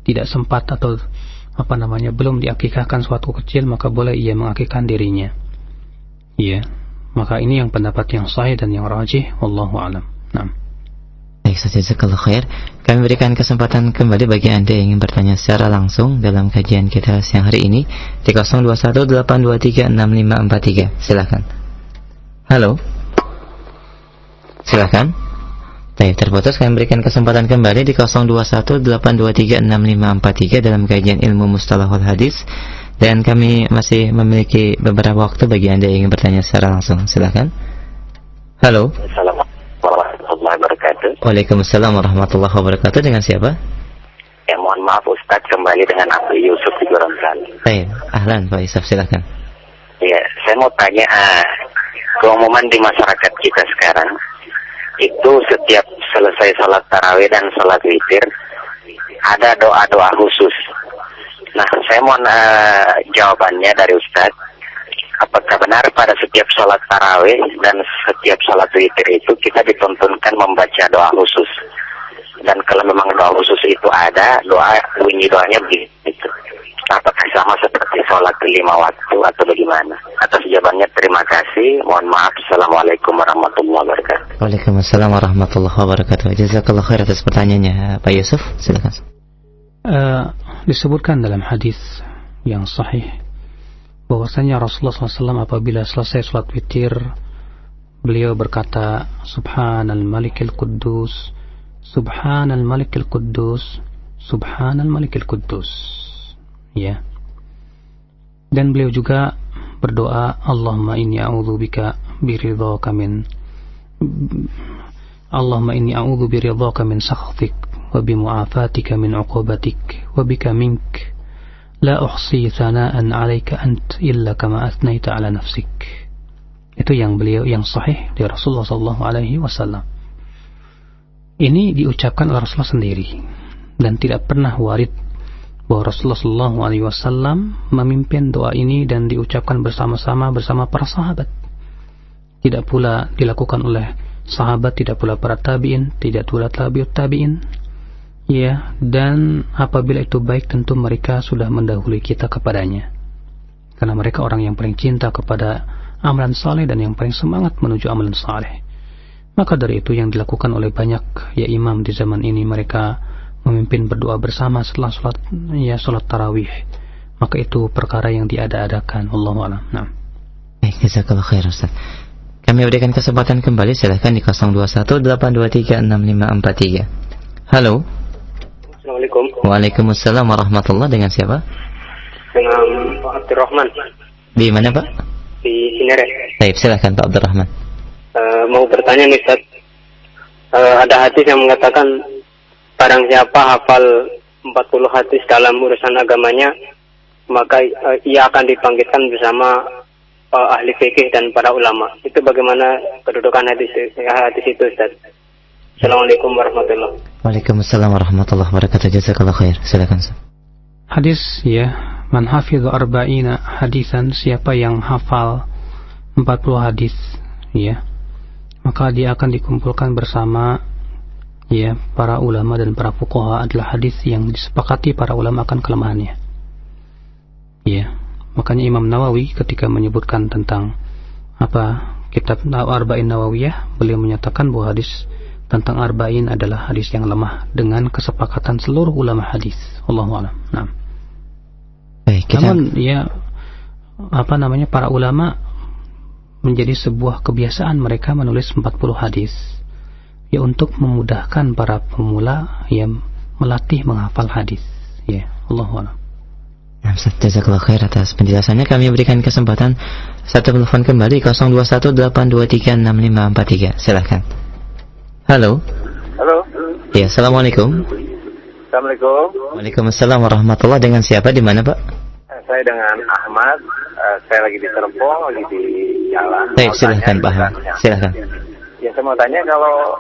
tidak sempat atau belum diakikahkan suatu kecil, maka boleh ia mengakikahkan dirinya. Iya, maka ini yang pendapat yang sahih dan yang rajih, wallahu a'lam. Naam. Baik, jazakallahu khair. Kami berikan kesempatan kembali bagi Anda yang ingin bertanya secara langsung dalam kajian kita siang hari ini di 0218236543. Silakan. Halo. Silakan. Baik, terputus. Kami berikan kesempatan kembali di 0218236543 dalam kajian ilmu mustalahul hadis. Dan kami masih memiliki beberapa waktu bagi Anda yang ingin bertanya secara langsung. Silakan. Halo. Assalamualaikum warahmatullahi wabarakatuh. Waalaikumsalam warahmatullahi wabarakatuh. Dengan siapa? Ya, mohon maaf Ustaz, kembali dengan Abdul Yusuf di Gorontalo. Baik, ahlan Pak Yusuf, silakan. Ya, saya mau tanya, keumuman di masyarakat kita sekarang itu setiap selesai sholat tarawih dan sholat witir ada doa-doa khusus. Nah, saya mohon jawabannya dari Ustaz. Apakah benar pada setiap sholat tarawih dan setiap sholat witir itu kita dituntunkan membaca doa khusus? Dan kalau memang doa khusus itu ada, bunyi doanya begitu. Apakah sama seperti sholat 5 waktu atau bagaimana? Atas jawabannya terima kasih. Mohon maaf. Assalamualaikum warahmatullahi wabarakatuh. Waalaikumsalam warahmatullahi wabarakatuh. Jazakallahu khair atas pertanyaannya Pak Yusuf. Silakan. Disebutkan dalam hadis yang sahih bahwasanya Rasulullah SAW apabila selesai sholat witir, beliau berkata, Subhanal Malikil Quddus, Subhanal Malikil Quddus, Subhanal Malikil Quddus, ya. Dan beliau juga berdoa, Allahumma inni a'udzubika biridhaka min sakhatik wa bimu'afatika min 'uqubatik wa bika mink la uhsi thana'an 'alaika ant illa kama athnayta 'ala nafsik. Itu yang sahih dari Rasulullah SAW. Ini diucapkan oleh Rasulullah sendiri dan tidak pernah warid bahwa Rasulullah SAW memimpin doa ini dan diucapkan bersama-sama bersama para sahabat. Tidak pula dilakukan oleh sahabat, tidak pula para tabi'in, tidak pula tabi'ut tabi'in. Ya, dan apabila itu baik tentu mereka sudah mendahului kita kepadanya. Karena mereka orang yang paling cinta kepada amalan saleh dan yang paling semangat menuju amalan saleh. Maka dari itu yang dilakukan oleh banyak ya imam di zaman ini, mereka memimpin berdoa bersama setelah sholat tarawih. Maka itu perkara yang diada-adakan. Wallahu a'lam. Nah. Baik, jazakallahu khair Ustaz. Kami berikan kesempatan kembali, silakan di 0218236543. Halo. Assalamualaikum. Waalaikumsalam warahmatullahi. Dengan siapa? Dengan Pak Abdurrahman. Di mana Pak? Di Cinere. Baik, silakan Pak Abdurrahman. Mau bertanya nih Ustaz. Ada hadis yang mengatakan barang siapa hafal 40 hadis dalam urusan agamanya, maka ia akan dibangkitkan bersama ahli fikih dan para ulama. Itu bagaimana kedudukan hadis itu Ustaz? Assalamualaikum warahmatullahi wabarakatuh. Waalaikumsalam warahmatullahi wabarakatuh. Jazakallahu khair. Silakan. Hadis, ya, man hafidhu arba'ina hadisan, siapa yang hafal 40 hadis, ya, maka dia akan dikumpulkan bersama ya, para ulama dan para fuqaha adalah hadis yang disepakati para ulama akan kelemahannya. Ya, makanya Imam Nawawi ketika menyebutkan tentang kitab Arba'in Nawawiyah, beliau menyatakan bahwa hadis tentang Arba'in adalah hadis yang lemah dengan kesepakatan seluruh ulama hadis. Wallahu a'lam. Nah. Baik, namun ya para ulama menjadi sebuah kebiasaan mereka menulis 40 hadis. Ya, untuk memudahkan para pemula yang melatih menghafal hadis. Ya, Allahu a'lam. Jazakallahu khair atas penjelasannya. Kami berikan kesempatan satu telepon kembali 0218236543. Silakan. Halo. Halo. Ya, assalamualaikum. Assalamualaikum. Waalaikumsalam warahmatullahi. Dengan siapa, di mana Pak? Saya dengan Ahmad. Saya lagi di Serpong, lagi di jalan. Baik, silakan Pak Ahmad. Silakan. Ya, saya mau tanya kalau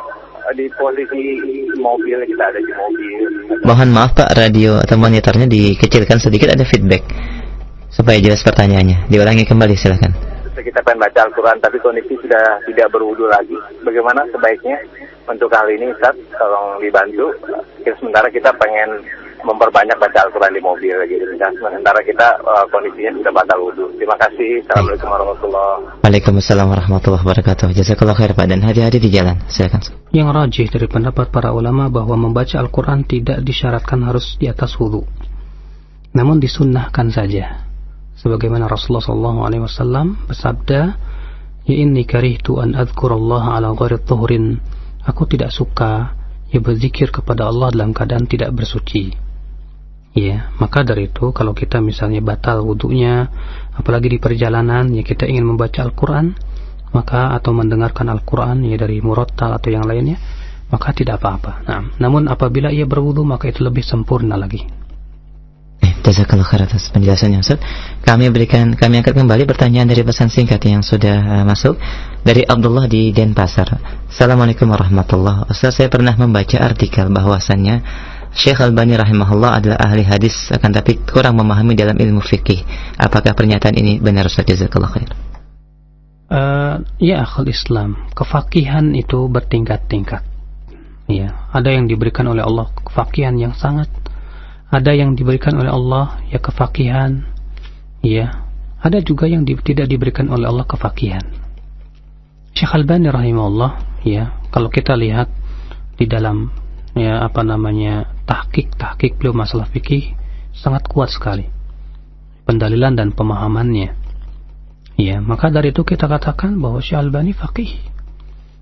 di posisi mobil, kita ada di mobil. Mohon maaf Pak, radio atau monitornya dikecilkan sedikit, ada feedback. Supaya jelas pertanyaannya. Diulangi kembali, silakan. Kita pengen baca Al-Quran, tapi kondisi sudah tidak berwudu lagi. Bagaimana sebaiknya untuk kali ini, Ustaz? Tolong dibantu. Sementara kita pengen memperbanyak baca Al-Quran di mobil gitu. Sementara kita kondisinya sudah batal wudu. Terima kasih. Assalamualaikum warahmatullahi wabarakatuh. Waalaikumsalam warahmatullahi wabarakatuh. Jazakallahu khair Pak, dan hati-hati di jalan. Silakan. Yang rajih dari pendapat para ulama bahwa membaca Al-Quran tidak disyaratkan harus di atas wudu, namun disunnahkan saja. Sebagaimana Rasulullah SAW bersabda, "Ya inni karihtu an adzkurallaha ala ghairi thuhrin." Aku tidak suka berzikir kepada Allah dalam keadaan tidak bersuci. Ya, maka dari itu kalau kita misalnya batal wudunya, apalagi di perjalanan, ya kita ingin membaca Al-Quran, maka atau mendengarkan Al-Quran ya dari murattal atau yang lainnya, maka tidak apa-apa. Nah, namun apabila ia berwudu maka itu lebih sempurna lagi. Jazakallahu khair atas penjelasannya Ustaz. Kami angkat kembali pertanyaan dari pesan singkat yang sudah masuk dari Abdullah di Denpasar. Assalamualaikum warahmatullahi wabarakatuh. Ustaz, saya pernah membaca artikel bahwasannya Syekh Albani rahimahullah adalah ahli hadis, akan tapi kurang memahami dalam ilmu fikih. Apakah pernyataan ini benar Ustaz? Jazakallahu khair. Ya akhul Islam, kefakihan itu bertingkat-tingkat. Ya, ada yang diberikan oleh Allah kefakihan yang sangat, ada yang diberikan oleh Allah ya kefakihan, ya, ada juga yang tidak diberikan oleh Allah kefakihan. Syekh Albani rahimahullah, ya, kalau kita lihat di dalam tahqiq beliau masalah fikih sangat kuat sekali pendalilan dan pemahamannya. Ya, maka dari itu kita katakan bahwa Syekh Albani faqih.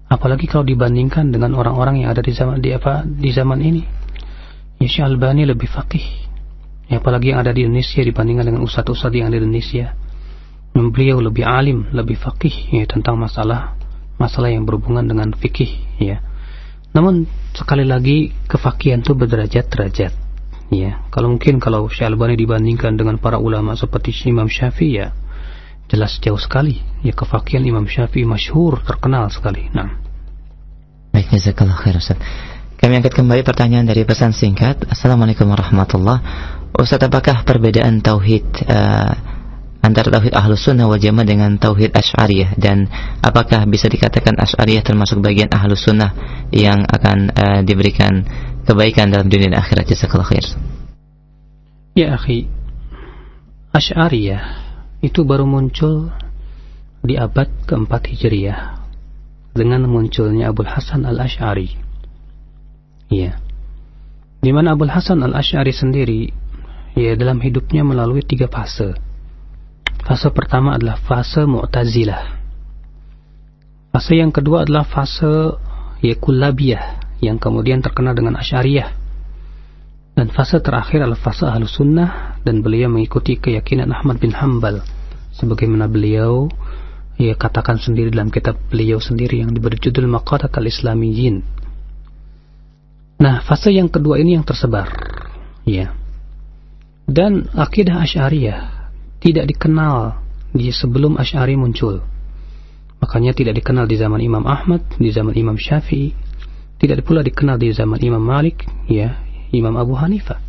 Apalagi kalau dibandingkan dengan orang-orang yang ada di zaman ini. Ya, Syekh Albani lebih faqih. Ya, apalagi yang ada di Indonesia dibandingkan dengan ustadz-ustadz yang ada di Indonesia. Beliau lebih alim, lebih faqih ya tentang masalah yang berhubungan dengan fikih, ya. Namun sekali lagi kefakihan itu berderajat-derajat. Ya, kalau Syekh Albani dibandingkan dengan para ulama seperti Imam Syafi'i, ya jelas jauh sekali. Ya, kefakihan Imam Syafi'i masyhur, terkenal sekali. Nah. Baik, jazakallahu khair Ustaz. Kami angkat kembali pertanyaan dari pesan singkat. Assalamualaikum warahmatullahi wabarakatuh. Ustaz, apakah perbedaan tauhid antara tauhid Ahlus Sunnah wal Jamaah dengan tauhid Asy'ariyah, dan apakah bisa dikatakan Asy'ariyah termasuk bagian Ahlus Sunnah yang akan diberikan kebaikan dalam dunia dan akhirat? Jazakallahu khair. Ya akhi, Asy'ariyah itu baru muncul di abad keempat Hijriyah dengan munculnya Abul Hasan Al-Asy'ari. Ya, di mana Abul Hasan Al-Asy'ari sendiri ya dalam hidupnya melalui 3 fase. Fase pertama adalah fase Mu'tazilah. Fase yang kedua adalah fase Kullabiyah yang kemudian terkenal dengan Asy'ariyah. Dan fase terakhir adalah fase Ahlus Sunnah, dan beliau mengikuti keyakinan Ahmad bin Hanbal sebagaimana beliau katakan sendiri dalam kitab beliau sendiri yang diberi judul Maqatat al-Islamiyyin. Nah, fase yang kedua ini yang tersebar, ya. Dan akidah Asy'ariyah tidak dikenal sebelum Asy'ari muncul. Makanya tidak dikenal di zaman Imam Ahmad, di zaman Imam Syafi'i, tidak pula dikenal di zaman Imam Malik, ya, Imam Abu Hanifah.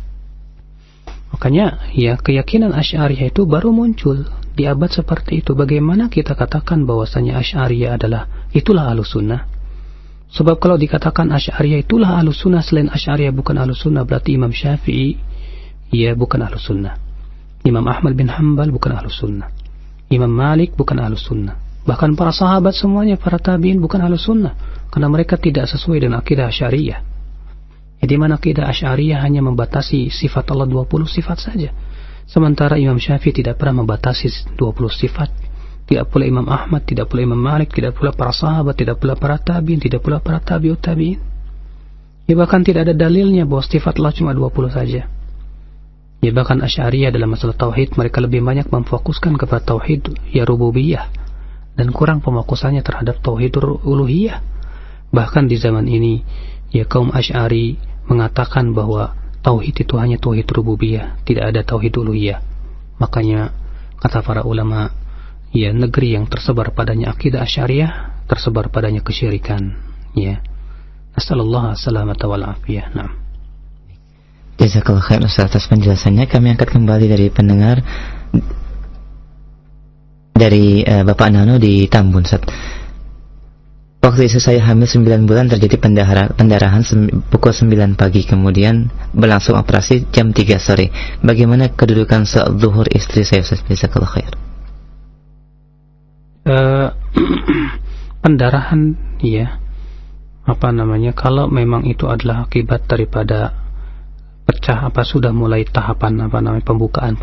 Makanya ya keyakinan Asy'ariyah itu baru muncul di abad seperti itu. Bagaimana kita katakan bahwasanya Asy'ariyah itulah Ahlus Sunnah? Sebab kalau dikatakan Asy'ariyah itulah Ahlus Sunnah, selain Asy'ariyah bukan Ahlus Sunnah, berarti Imam Syafi'i bukan Ahlus Sunnah. Imam Ahmad bin Hanbal bukan Ahlus Sunnah. Imam Malik bukan Ahlus Sunnah. Bahkan para sahabat semuanya, para tabi'in bukan Ahlus Sunnah, karena mereka tidak sesuai dengan akidah Asy'ariyah. Di mana akidah Asy'ariyah hanya membatasi sifat Allah 20 sifat saja. Sementara Imam Syafi'i tidak pernah membatasi 20 sifat. Tidak pula Imam Ahmad, tidak pula Imam Malik, tidak pula para sahabat, tidak pula para tabi'in, tidak pula para tabi'ut tabi'in. Bahkan tidak ada dalilnya bahwa sifat Allah cuma 20 saja. Bahkan Asy'ariyah dalam masalah tauhid, mereka lebih banyak memfokuskan kepada tauhid rububiyah dan kurang pemokusannya terhadap tauhid uluhiyah. Bahkan di zaman ini kaum Asy'ari mengatakan bahwa tauhid itu hanya tauhid rububiyah, tidak ada tauhid uluhiyah. Makanya kata para ulama, negeri yang tersebar padanya akidah Asy'ariyah, tersebar padanya kesyirikan. Nasallallahu salamata wal afiyah. Naam. Jazakallah khair Ustaz atas penjelasannya. Kami angkat kembali dari pendengar dari Bapak Nano di Tambun, Ustaz. Waktu istri saya hamil 9 bulan terjadi pendarahan pukul 9 pagi, kemudian berlangsung operasi jam 3 sore. Bagaimana kedudukan saat zuhur istri saya, Ustaz? Jazakallah khair. Pendarahan kalau memang itu adalah akibat daripada sudah mulai tahapan pembukaan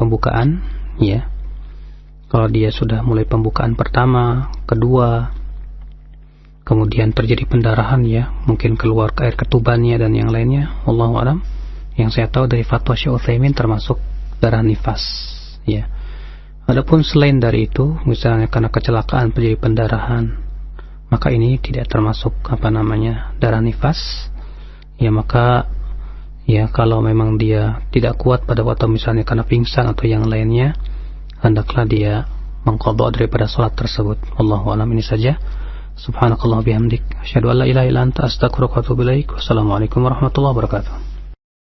kalau dia sudah mulai pembukaan pertama, kedua, kemudian terjadi pendarahan mungkin keluar air ketubannya dan yang lainnya, wallahu a'lam. Yang saya tahu dari fatwa Syekh Utsaimin termasuk darah nifas Adapun selain dari itu, misalnya karena kecelakaan terjadi pendarahan, maka ini tidak termasuk darah nifas. Maka kalau memang dia tidak kuat pada waktu misalnya karena pingsan atau yang lainnya, hendaklah dia mengqadha daripada salat tersebut. Wallahu a'lam. Ini saja. Subhanakallah bihamdik, asyhadu an la ilaha illa anta, astaghfiruka wa atubu ilaik. Wassalamualaikum warahmatullahi wabarakatuh.